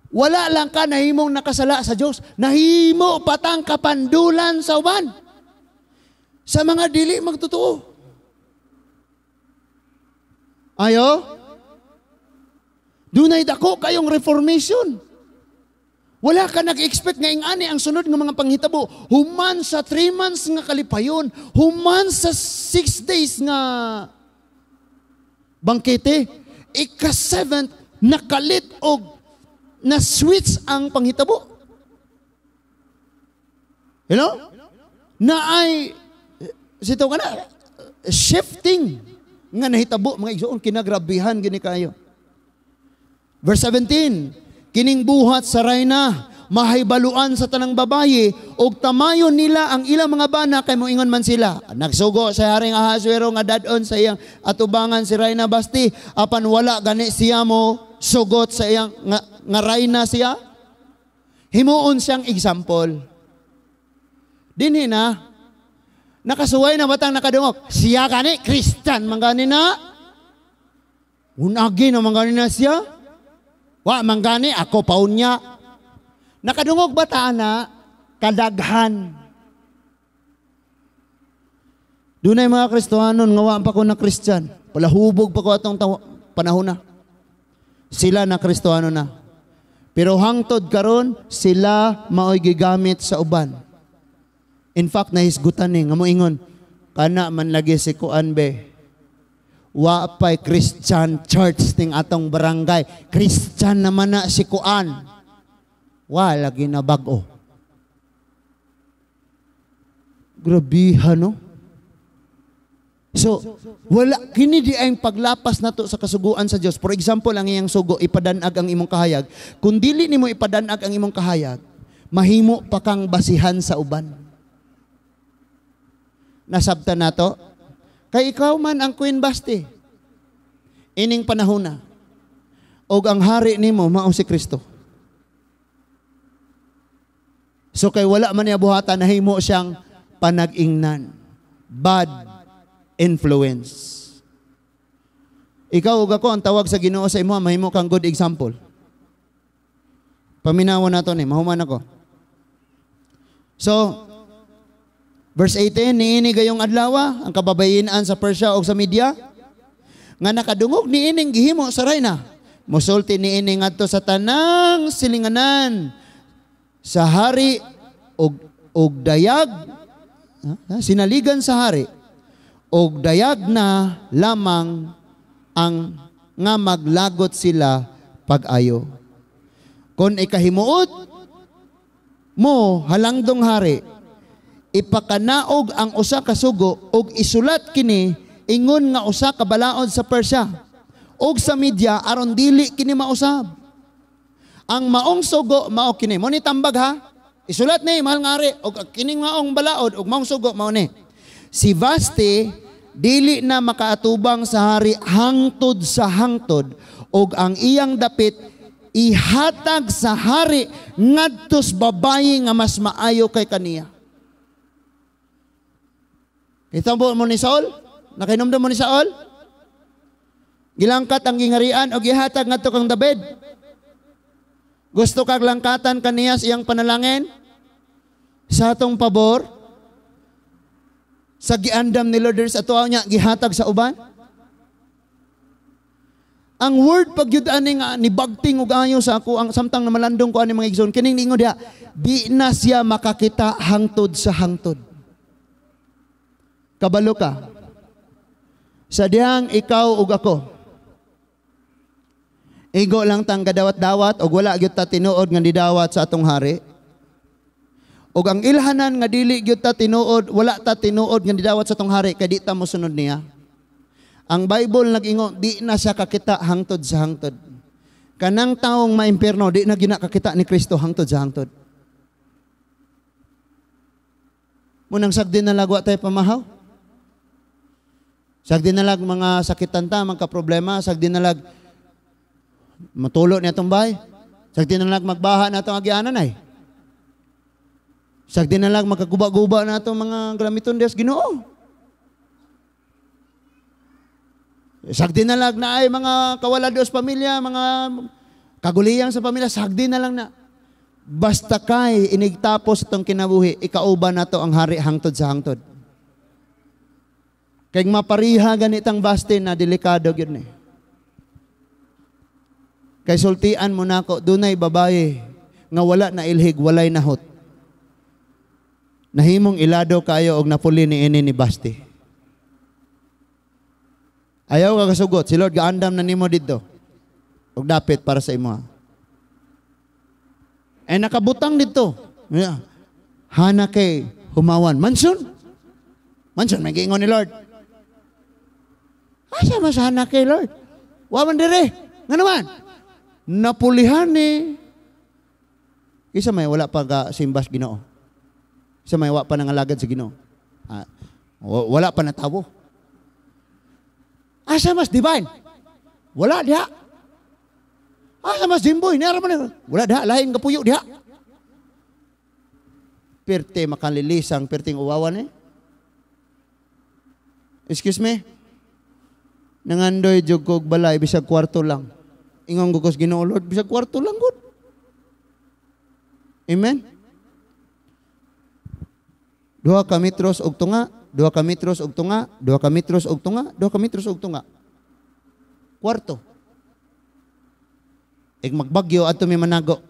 wala lang ka nahimong nakasala sa Diyos, nahimo patang kapandulan sa uban. Sa mga dili magtotoo. Ayo? Dunay dako kayong reformation. Wala ka nag-expect nga ingani ang sunod ng mga panghitabo. Human sa 3 months nga kalipayon. Human sa 6 days nga bangkete. Ika-7th, nakalit og na-switch ang panghitabo. You know? Na ay, sito ka na, shifting nga nahitabo mga igsoon kinagrabihan gini kayo. Verse 17, kining buhat sa Reyna mahaybaluan sa tanang babayi og tamayon nila ang ilang mga bana kay moingon man sila. Nagsugo sa haring Ahasuero nga dadon sa iyang atubangan si Reyna Basti apan wala gani siya mo sugot sa iyang nga Reyna siya. Himuon siyang example. Dinhi na nakasuway na batang nakadungog. Siya gani, Christian, manggani na. Unagi na manggani na siya. Wa, manggani, ako paunya. Nakadungog bata na, kadaghan. Dunay mga Kristohanon, ngawa pa ko na Christian. Palahubog pa ko atong panahon na. Sila na Kristohanon na. Pero hangtod karon sila maoy gigamit sa uban. In fact, nahisgutan nga mo ingon, kana man lagi si Kuan be, wa pa'y Christian church ting atong barangay. Christian naman na si Kuan. Wa lagi na bago. Grabihan, no? So, wala, kini di ay paglapas nato sa kasuguan sa Dios. For example, ang iyang sugo, ipadanag ang imong kahayag. Kung dili nimo ipadanag ang imong kahayag, mahimo pa kang basihan sa uban. Nasabta nato, kay ikaw man ang Queen Basti. Ining panahon na. Og ang hari nimo mao si Kristo. So kay wala man niya buhatan, nahimo siyang panag-ingnan. Bad influence. Ikaw ug ako ang tawag sa Ginoo sa imo, mahimo kang good example. Paminawan nato ni, mahuman ako. So, verse 18, niini gayong adlaw ang kababayinan sa Persia o sa Media nga nakadungog niining gihimo sa Reyna. Musulti niini ngadto sa tanang silinganan sa hari og dayag, sinaligan sa hari og dayag na lamang ang nga maglagot sila pag-ayo. Kung ikahimuot mo halangdong hari, ipakanaog ang usa ka sugo og isulat kini ingon nga usa ka balaod sa Persia og sa Media aron dili kini mausab. Ang maong sugo mao kini. Mo ni tambag ha. Isulat ni mahal nga hari og kining maong balaod og maong sugo mao ni. Si Vasti dili na makaatubang sa hari hangtod sa hangtod og ang iyang dapit ihatag sa hari ngadtos babayi nga mas maayo kay kaniya. Itabo mo ni Saul? Nakinomdom mo ni Saul? Gilangkat ang gingarian o gihatag ngadto kang David? Gusto kag langkatan kaniya iyang panalangin? Sa atong pabor? Sa giandam ni Lord sa ato niya gihatag sa uban? Ang word pagyud ani nga ni bagting ug ayo sa ako ang samtang na malandong ko ani mga igsoon kining ningo diha di na siya makakita hangtod sa hangtod. Kabalo ka. Sa dihang ikaw ug ako. Igo lang tang gadawat-dawat ug wala gyud ta tinuod nga didawat sa atong hari. Ug ang ilhanan nga dili gyud ta tinuod, wala ta tinuod nga didawat sa atong hari kay di ta mosunod niya. Ang Bible nag-ingo, di na siya kakita hangtod sa hangtod. Kanang taong maimpierno, di na ginakakita ni Kristo hangtod sa hangtod. Munang sagdi na lagwa tayo pamahaw. Sagdi na lag mga sakitan ta, mga problema, sagdi na lag matulo niya itong bahay. Sagdi na lag magbaha na itong agianan ay. Sagdi na lag magkaguba-guba na itong mga gramiton Diyos Ginoo. Sagdi na lang na ay mga kawala Diyos pamilya, mga kaguliyang sa pamilya, sagdi na lang na. Basta kay inigtapos itong kinabuhi, ikauban na to ang hari hangtod sa hangtod. Kaya mapariha ganitang baste na delikado yun eh. Kay sultian mo na ako, dunay babae nga wala na ilhig, walay nahot. Nahimong ilado kayo og napuli ni ini ni baste. Ayaw ka kasugot. Si Lord gaandam na nimo dito. Huwag dapit para sa imo. Eh nakabutang dito. Hana kay humawan. Manson. Manson, may giingon ni Lord. Asa mas hana kay Lord? Waman dire. Nga naman. Napulihan ni. Isa may wala pa ka simbas Ginoo. Isa may wala pa nangalagad sa Ginoo. Wala pa natawo. Asa mas divine? Wala diha. Asa mas jimboy? Wala diha. Lain kapuyo diha. Perte makalilisang, perting uwawan eh. Excuse me? Nangandoy jug kog balay, bisag kwarto lang. Ingon ko Ginoo Lord, bisag kwarto lang good. Amen? 2 metros og tunga. 2 metros og tunga, 2 metros og tunga, 2 metros og tunga. Kwarto. Ig magbagyo adto mi manago.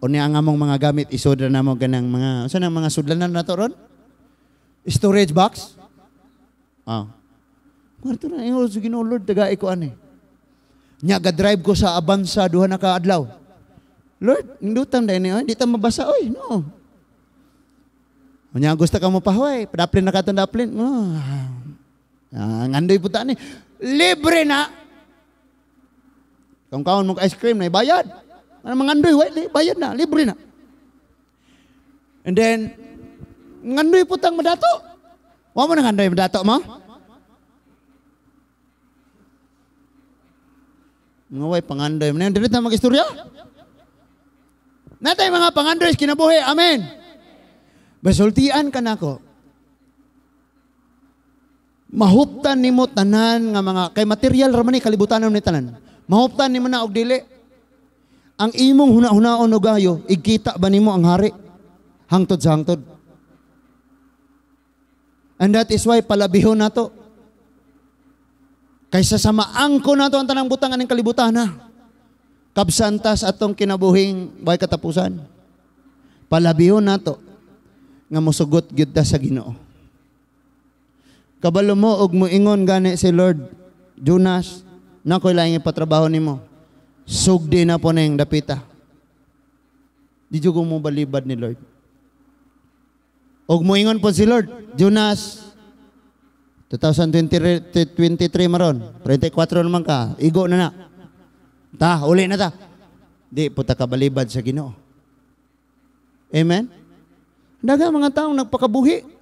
Unya ang among mga gamit isodra namo ganang mga unsa nang mga sudlanan nato ron? Storage box. Kwarto na ingon sa Ginoo Lord taga ko ani. Nya ga drive ko sa Avanza duha na ka adlaw. Lord, nindutan dai ni di ta mabasa oy, no. Unya gusto ka mo pahoy, padaplin na katong daplin. Ngandoy puta ni. Libre na. Kung kaon mo ice cream na bayad. Ano mangandoy, bayad na, libre na. And then ngandoy putang madato. Wa mo na ngandoy madato mo? Ngaway pangandoy mo. Dili ta mag-istorya. Natay mga pangandoy kinabuhi. Amen. Basultian ka na ko. Mahuptan nimo tanan nga mga kay material ra man ni kalibutanon ni tanan. Mahuptan nimo na og dili. Ang imong huna-hunaon og gayo, igkita ba nimo ang hari hangtod sa hangtod? And that is why palabihon nato. Kaysa sa maangko nato ang tanang butang aning kalibutan na. Kabsantas atong kinabuhing way katapusan. Palabihon nato nga mosugot gyud ta sa Ginoo. Kabalo mo og moingon gani si Lord, Jonas, nakoy laing ipatrabaho nimo. Sugdi na po ning dapita. Di jud mo balibad ni Lord. Og moingon po si Lord, Jonas, 2023 maron, 34 naman ka, igo na na. Uli na ta. Di po ta kabalibad sa Ginoo. Amen? Daga mga taong nagpakabuhi.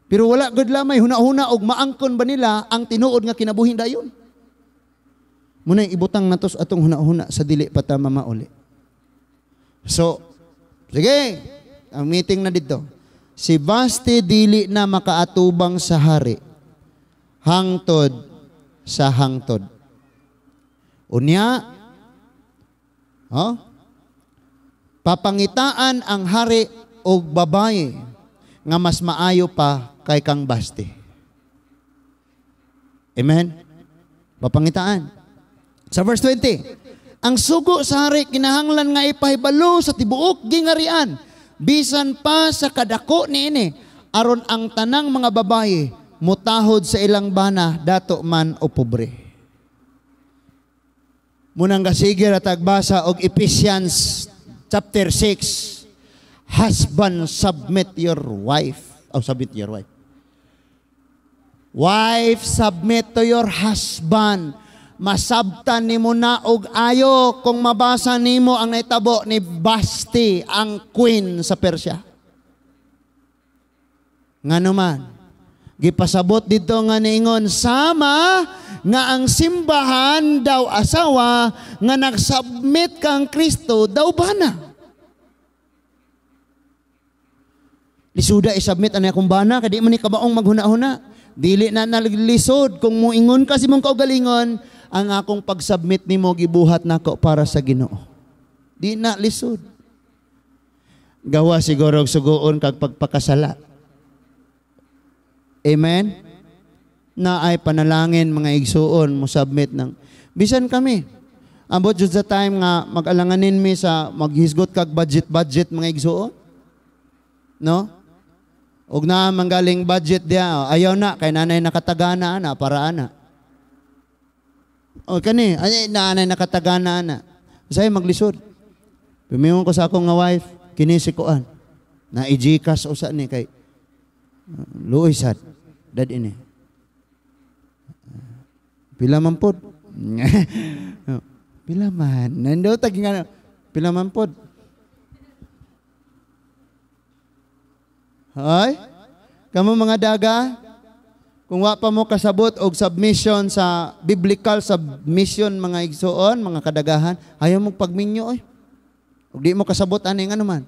Pero wala gud lamay huna-huna og maangkon ba nila ang tinuod nga kinabuhi dayon. Muna ibutang natos atong huna-huna sa dili pa ta mamauli. So, sige, ang meeting na dito. si Basti dili na makaatubang sa hari, hangtod sa hangtod. Unya, papangitaan ang hari o babae nga mas maayo pa kay kang Basti. Amen? Papangitaan. Sa verse 20, ang sugo sa hari kinahanglan nga ipahibalo sa tibuok gingarian, bisan pa sa kadako niini, aron ang tanang mga babae mutahod sa ilang bana, dato man o pobre. Munang gasigir at agbasa og Ephesians chapter 6, husband, submit your wife. Submit your wife. Wife, submit to your husband. Masabtan nimo na og ayo kung mabasa nimo ang naitabo ni Basti, ang queen sa Persya. Nga naman, gipasabot dito nga niingon, sama nga ang simbahan daw asawa nga nagsubmit kang Kristo daw bana. Lisuda isubmit ana akong bana kadi man ni kabaong maghuna-huna. Dili na naglisod kung muingon kasi mong kaugalingon, ang akong pag-submit nimo gibuhat nako para sa Ginoo. Di na lisod. Gawa siguro sugoon kag pagpakasala. Amen? Na ay panalangin mga igsuon mo submit ng bisan kami. Ambot jud sa time nga mag-alanganin mi sa maghisgot kag budget mga igsuon. No? Og na manggaling budget dia, ayaw na kay nanay nakatagana na para ana. O kani, ay nanay nakatagana na. Say maglisod. Pimingon ko sa akong nga wife, kinisikuan. Na ijikas usa ni kay luoy sad. Dad ini. Pila man pod. Pila man. Nando taging ano. Pila man pod. Hoy. Kamu mga daga, kung wa pa mo kasabot og submission sa biblical submission mga igsuon, mga kadagahan, ayaw mo pagminyo oy. Ug di mo kasabot ani nga naman.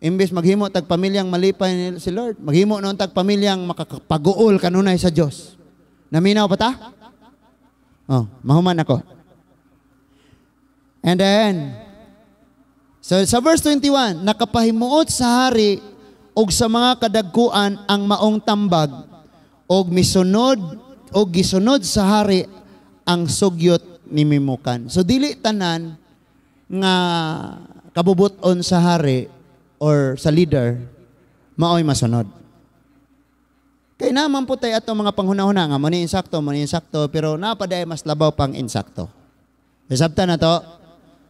Imbes maghimo tag pamilyang malipay ni si Lord, maghimo noon tag pamilyang makakapaguol kanunay sa Dios. Naminaw pa ta? Mahuman ako. And then, so sa verse 21, nakapahimuot sa hari og sa mga kadagkuan ang maong tambag og misunod og gisunod sa hari ang sugyot ni Mimukan. So dili tanan nga kabubuton sa hari or sa leader maoy masunod. Kay naman po tayo atong mga panghuna-huna nga mo ni insakto, pero napaday mas labaw pang insakto. Isabta na to.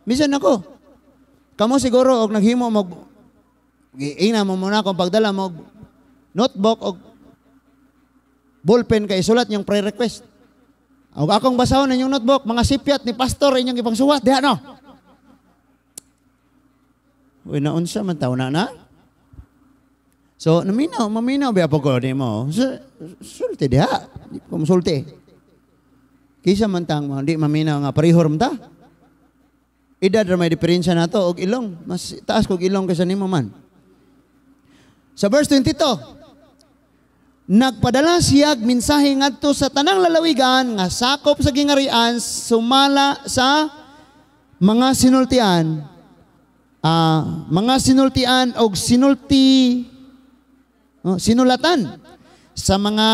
Bisan ako. Kamo siguro og naghimo mo ina mo muna kung pagdala mo notebook o ballpen kay sulat yung prayer request. Ang akong basahon ninyong notebook, mga sipyat ni pastor inyong ipangsuwat, diha no? Uy, naunsa man tao na? So, maminaw, biya po ko ni mo. Sulti diha. Di ko musulti. Kisa man tang, di maminaw nga, parihor mo ta. Edad may diferensya na to, og ilong. Mas taas kog ilong kaysa nimo man. Sa verse 22, nagpadala siyag minsahe ngadto sa tanang lalawigan nga sakop sa gingarian sumala sa mga sinultian og sinulatan sa mga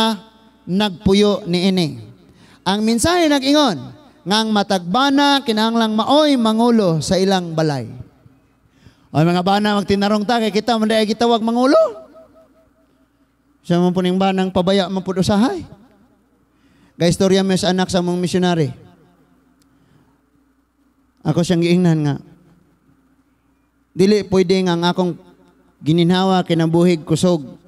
nagpuyo niini. Ang mensahe nag-ingon nga ang matagbana kinahanglang maoy mangulo sa ilang balay. Ay mga bana magtinarong ta kay kita man day gitawag mangulo. Sa man puning banang pabaya man pud usahay. Ga istorya mes anak sa mong missionary. Ako siyang giingnan nga. Dili pwede nga ang akong gininhawa kinabuhig kusog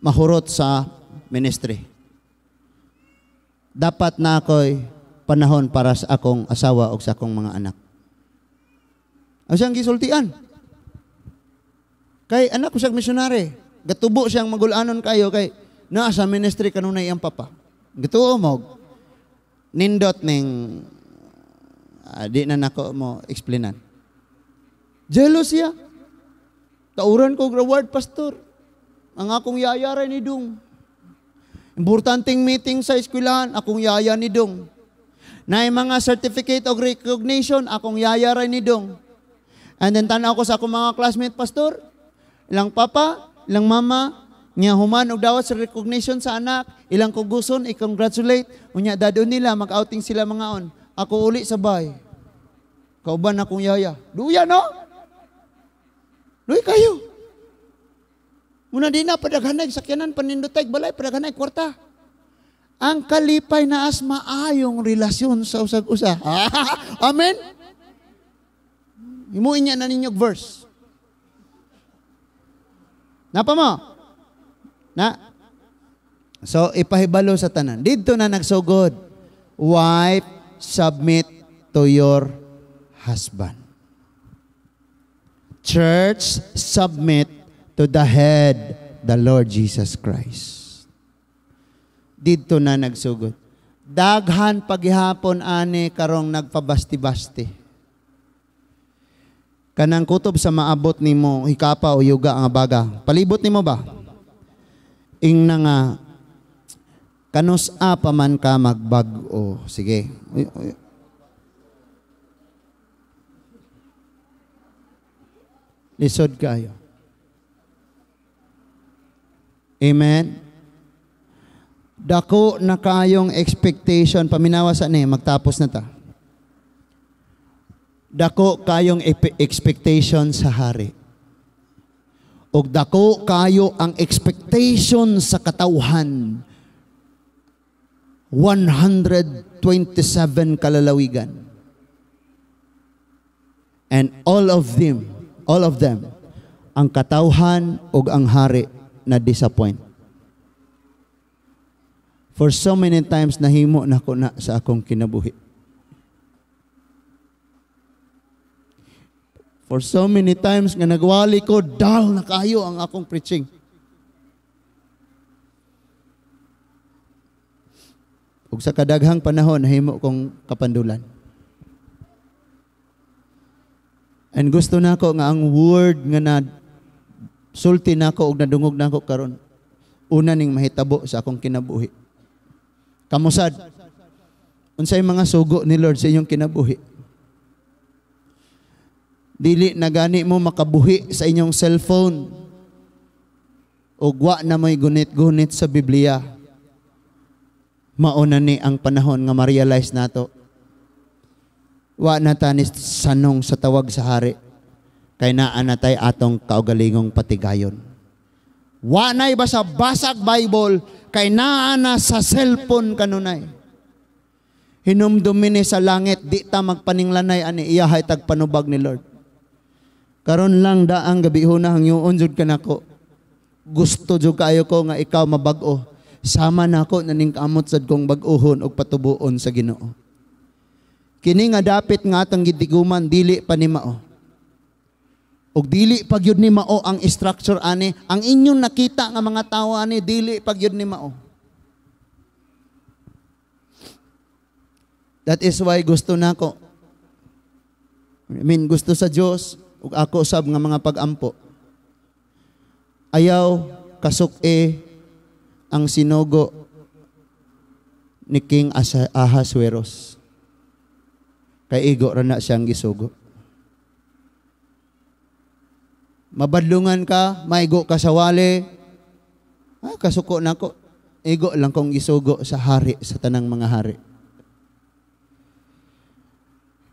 mahurot sa ministry. Dapat na ako'y panahon para sa akong asawa o sa akong mga anak. Ang siyang gisultian. Kay anak ko siyang missionary. Gatubo siyang magulanon kayo kay naa sa ministry kanunay ang papa. Gatuo mo. Nindot ning di na nako mo explainan. Jealous siya. Tauran ko reward, pastor. Ang akong yaya ni Dong. Importanteng meeting sa eskwelahan, akong yaya ni Dong. Na mga certificate of recognition, akong yaya ni Dong. And then tanaw ko sa akong mga classmate, pastor, ilang papa, ilang mama, niya human og dawat sa recognition sa anak, ilang kuguson, i-congratulate, unya dadon nila, mag-outing sila mga on. Ako uli sabay. Kauban akong yaya. Duya, no? Duy kayo. Muna di na padaghanay, sakyanan, panindutay, balay, padaghanay, kwarta. Ang kalipay na as maayong relasyon sa usag-usa. Amen? Himuin niya na ninyog verse. Napa mo? Na? So, ipahibalo sa tanan. Dito na nagsugod. Wife, submit to your husband. Church, submit to the head, the Lord Jesus Christ. Dito na nagsugod. Daghan paghihapon ani karong nagpabasti-basti. Kanang kutob sa maabot nimo hikapa o yuga nga baga. Palibot nimo ba? Ing na nga kanus pa man ka magbag-o. Sige. Lisod kayo. Amen. Dako na kayong expectation, paminawa sa ni, magtapos na ta. Dako kayong expectation sa hari. O dako kayo ang expectation sa katawhan. 127 kalalawigan. And all of them, ang katawhan o ang hari na disappoint. For so many times nahimo na ko na sa akong kinabuhi. For so many times nga nagwali ko, dal na kayo ang akong preaching. Ug sa kadaghang panahon nahimo kong kapandulan. And gusto nako nga ang word nga na sulti nako ug nadungog nako karon. Una ning mahitabo sa akong kinabuhi. Kamusad, unsay mga sugo ni Lord sa inyong kinabuhi? Dili na gani mo makabuhi sa inyong cellphone o wa na may gunit-gunit sa Biblia. Mauna ni ang panahon nga ma-realize nato. Wa na tanis sanong sa tawag sa hari. Kay naa na tay atong kaugalingong patigayon. Wa nay basa basag Bible kay naa na sa cellphone kanunay. Hinumdumi ni sa langit di ta magpaninglanay ani iyahay tagpanubag ni Lord. Karon lang daang gabi na hangyoon jud kanako. Gusto jud kayo ko nga ikaw mabag-o. Sama nako naning kamot sad kong bag-ohon og patubuon sa Ginoo. Kini nga dapit nga atong gidiguman dili pa ni mao. Og dili pagyud ni mao ang structure ani, ang inyong nakita nga mga tawo ani dili pagyud ni mao. That is why gusto nako. Gusto sa Dios ug ako sab nga mga pag-ampo. Ayaw kasuk-e ang sinugo ni King Ahasuerus. Kay igo ra na siyang gisugo. Mabadlungan ka, maigo ka sa wali. Kasuko na ko. Igo lang kong gisugo sa hari, sa tanang mga hari.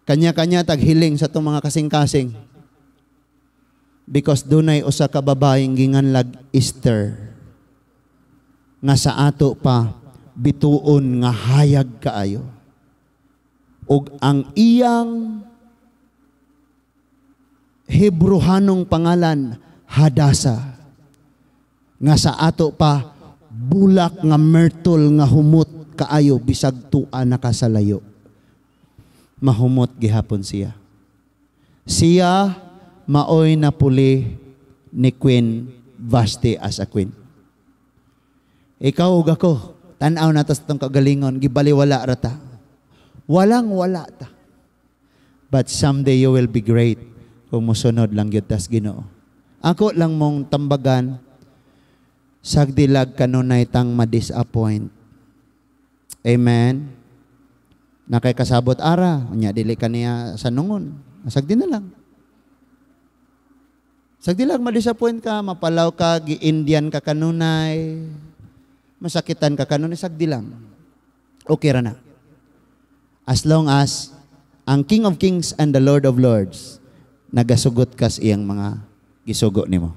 Kanya-kanya taghiling sa itong mga kasing-kasing. Because dunay usa ka babaeng ginganlag Esther. Nga sa ato pa, bituon nga hayag kaayo. Ug ang iyang Hebrewanong pangalan, Hadasa. Nga sa ato pa, bulak nga myrtle nga humot kaayo, bisag tua na kasalayo. Mahumot gihapon siya. Siya, maoy na puli ni Queen Vashti as a queen. Ikaw ug ako, tanaw na tas itong kagalingon, gibaliwala rata. Walang wala ta. But someday you will be great kung musunod lang yun tas Ginoo. Ako lang mong tambagan, sagdilag kanunay tang ma-disappoint. Amen. Nakay kasabot ara, unya dili kaniya sa nungon. Sagdi na lang. Sagdi lang ma-disappoint ka, mapalaw ka, gi-Indian ka kanunay, masakitan ka kanunay, sagdi lang. Okay ra na. As long as ang King of Kings and the Lord of Lords nagasugot kas iyang mga gisugo nimo.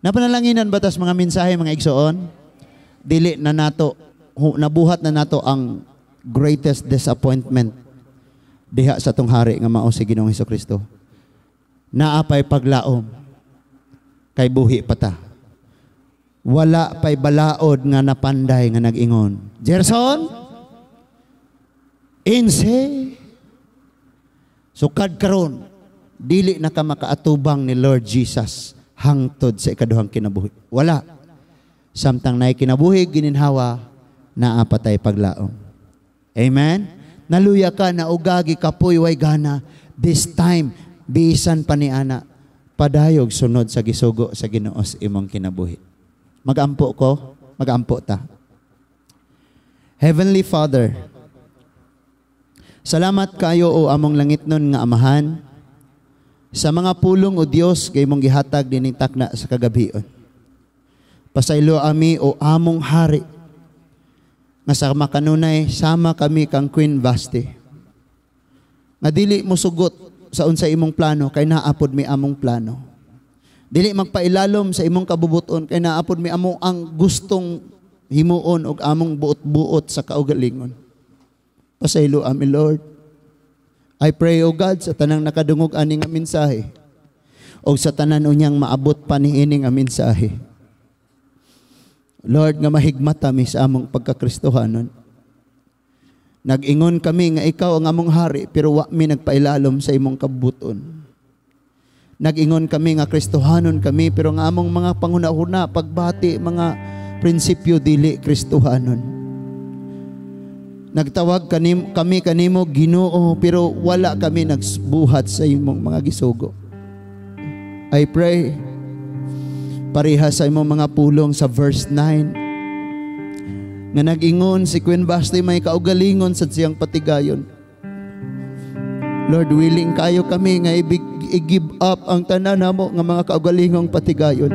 Napanalanginan batas mga mensahe mga igsoon, dili na nato nabuhat na nato ang greatest disappointment diha sa tong hari nga mao si Ginoong Hesukristo. Naapay paglaom kay buhi pata. Wala pay balaod nga napanday nga nag-ingon. Gerson, inse sukad karon dili na ka makaatubang ni Lord Jesus hangtod sa ikaduhang kinabuhi. Wala. Samtang nay kinabuhi gininhawa naapatay paglaom. Amen. Naluya ka na ugagi kapoy way gana. This time bisan pa ni ana padayog sunod sa gisugo sa Ginoo sa imong kinabuhi. Magampo ko, magampo ta. Heavenly Father, salamat kayo o among langitnon nga amahan sa mga pulong o Dios kay mong gihatag dining takna sa kagabion. Pasaylo ami o among hari nga sa makanunay sama kami kang Queen Vasti. Nga dili mo sugot sa unsa imong plano kay naapod mi among plano. Dili magpailalom sa imong kabubuton kay naapod mi among ang gustong himuon og among buot-buot sa kaugalingon. Pasaylo ami Lord. I pray, O God, sa tanang nakadungog ani nga mensahe o sa tanan unyang maabot pa ni ini nga mensahe. Lord, nga mahigmata mi sa among pagkakristohanon. Nag-ingon kami nga ikaw ang among hari pero wa mi nagpailalom sa imong kabuton. Nag-ingon kami nga kristohanon kami pero nga among mga panguna-una, pagbati, mga prinsipyo dili kristohanon. Nagtawag kami kanimo Ginoo pero wala kami nagbuhat sa imong mga gisugo. I pray pareha sa imong mga pulong sa verse 9 nga nag-ingon si Queen Vasti may kaugalingon sa siyang patigayon. Lord, willing kayo kami nga i-give up ang tanan namo nga mga kaugalingong patigayon.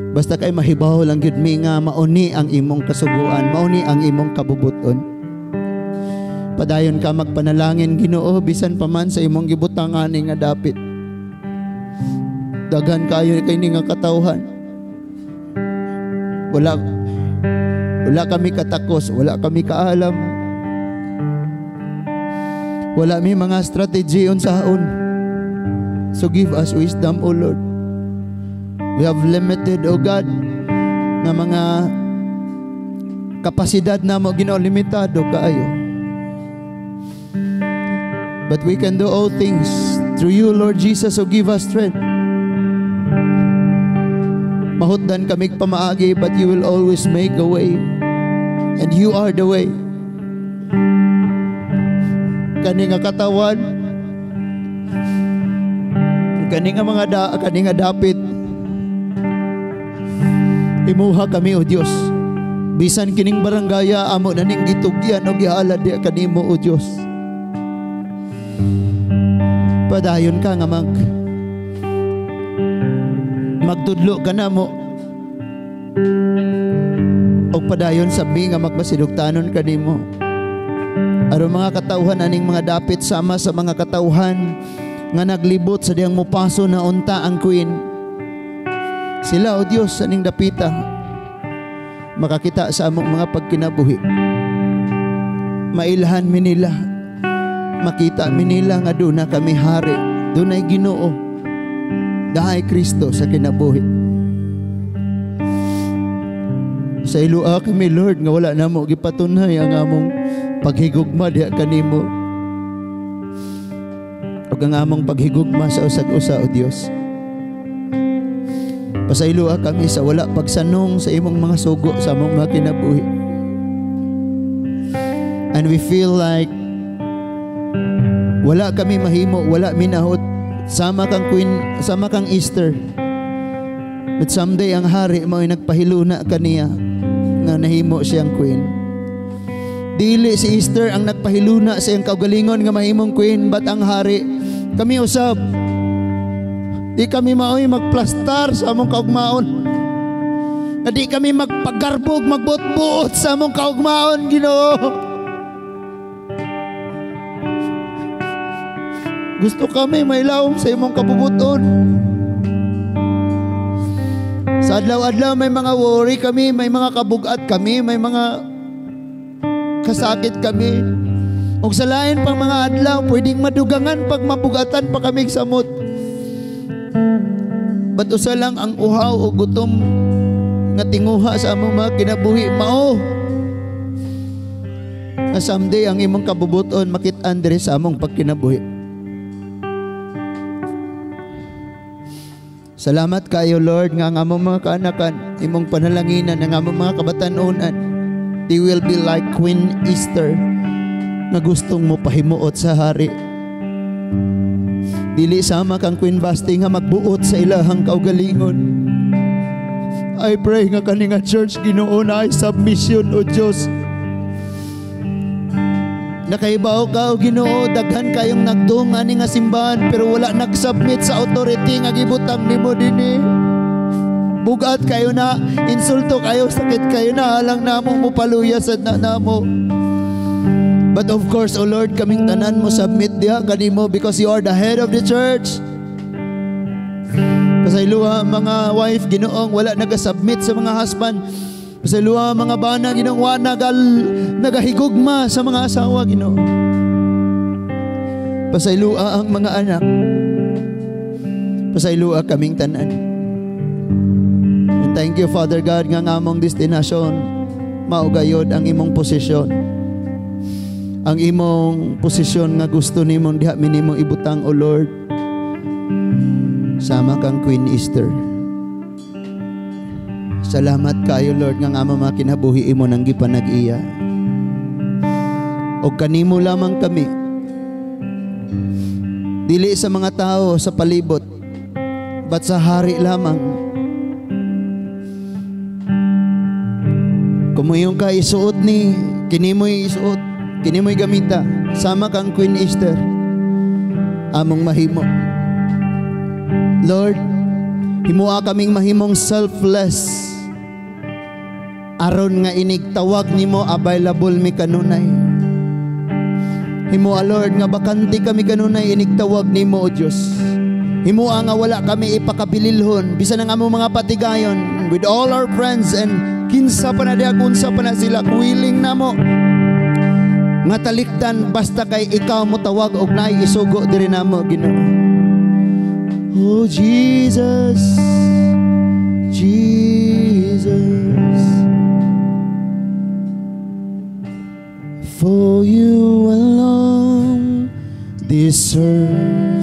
Basta kay mahibaw lang gyud mi nga mauni ang imong kasuguan, mauni ang imong kabubuton. Padayon ka magpanalangin Ginoo bisan pa man sa imong gibutang ani nga dapit. Daghan kayo kay ni nga katawhan. Wala kami katakos, wala kami kaalam. Wala mi mga strategy unsaon. So give us wisdom, O Lord. We have limited, O God, nga mga kapasidad na mo, Ginoo, limitado kaayo. But we can do all things through you, Lord Jesus, so give us strength. Mahutdan kami pamaagi, but you will always make a way. And you are the way. Kani nga katawan, kani nga dapit, imuha kami o Diyos. Bisan kining barangaya amo na ning gitugyan o gihalad di kanimo o Diyos. Padayon ka nga magtudlo ka na mo. O padayon sabi nga magmasidugtanon kanimo. Aron mga katawhan aning mga dapit sama sa mga katawhan nga naglibot sa diyang mupaso na unta ang Queen. Sila o Diyos aning dapita makakita sa among mga pagkinabuhi. Mailhan mi nila, makita mi nila nga doon na kami hari, doon ay Ginoo, dahay Kristo sa kinabuhi. Sa ilua kami Lord nga wala na mo gipatunay ang among paghigugma diha kanimo ug ang among paghigugma sa usag-usa o Dios. Pasaylo kami sa wala pagsanong sa imong mga sugo sa among mga kinabuhi. And we feel like wala kami mahimo, wala minahot Sama kang Queen, sama kang Easter. But someday ang hari mo ay nagpahiluna kaniya nga nahimo siyang queen. Dili si Easter ang nagpahiluna sa iyang kaugalingon nga mahimong queen, but ang hari. Kami usab. Di kami maoy magplastar sa among kaugmaon. Na di kami magpagarbog, magbuot-buot sa among kaugmaon, Ginoo. Gusto kami mailawom sa imong kabubuton. Sa adlaw-adlaw may mga worry kami, may mga kabugat kami, may mga kasakit kami. Ug sa lain pang mga adlaw, pwedeng madugangan pag mabugatan pa kami sa samot. But usa lang ang uhaw o gutom nga tinguha sa among mga kinabuhi mao. Na someday ang imong kabubuton makit-an diri sa among pagkinabuhi. Salamat kayo, Lord, nga ang among mga kaanakan, imong panalanginan, ang among mga kabatanunan, they will be like Queen Easter na gustong mo pahimuot sa hari. Dili sama kang Queen Basti nga magbuot sa ilahang kaugalingon. I pray nga kani nga church, Ginoo, na ay submission, O Diyos. Nakaibaw ka, O Ginoo, daghan kayong nagtuong ani nga simbahan pero wala nagsubmit sa authority nga gibutang nimo dinhi. Bugat kayo na, insulto kayo, sakit kayo na, halang namo mo paluya sa namo. But of course, O Lord, kaming tanan mo submit diha kanimo because you are the head of the church. Pasayloa mga wife, Ginoong, wala nagasubmit sa mga husband. Pasayloa mga bana, Ginoong, wala nagahigugma sa mga asawa, Ginoo. Pasayloa ang mga anak. Pasayloa kaming tanan. And thank you, Father God, nga ngamong destinasyon maugayod ang imong posisyon. Ang imong posisyon nga gusto nimong diha minimong ibutang, O Lord. Sama kang Queen Easter. Salamat kayo, Lord, nga nga mga kinabuhi imo nang gipanag-iya. O kanimo lamang kami. Dili sa mga tao sa palibot, but sa hari lamang. Kumuyong ka isuot ni, kinimoy isuot, kinimoy gamita. Sama kang Queen Easter. Among mahimo. Lord, himua kaming mahimong selfless. Aron nga inigtawag nimo available mi kanunay. Himua, Lord, nga bakante kami kanunay inigtawag nimo, O Dios. Himua nga wala kami ipakabililhon bisan ang among mga patigayon with all our friends and kinsa pa na diha kunsa pa na sila willing namo nga talikdan basta kay ikaw mo tawag og naay isugo diri namo, Ginoo. Oh Jesus, Jesus, for you alone this earth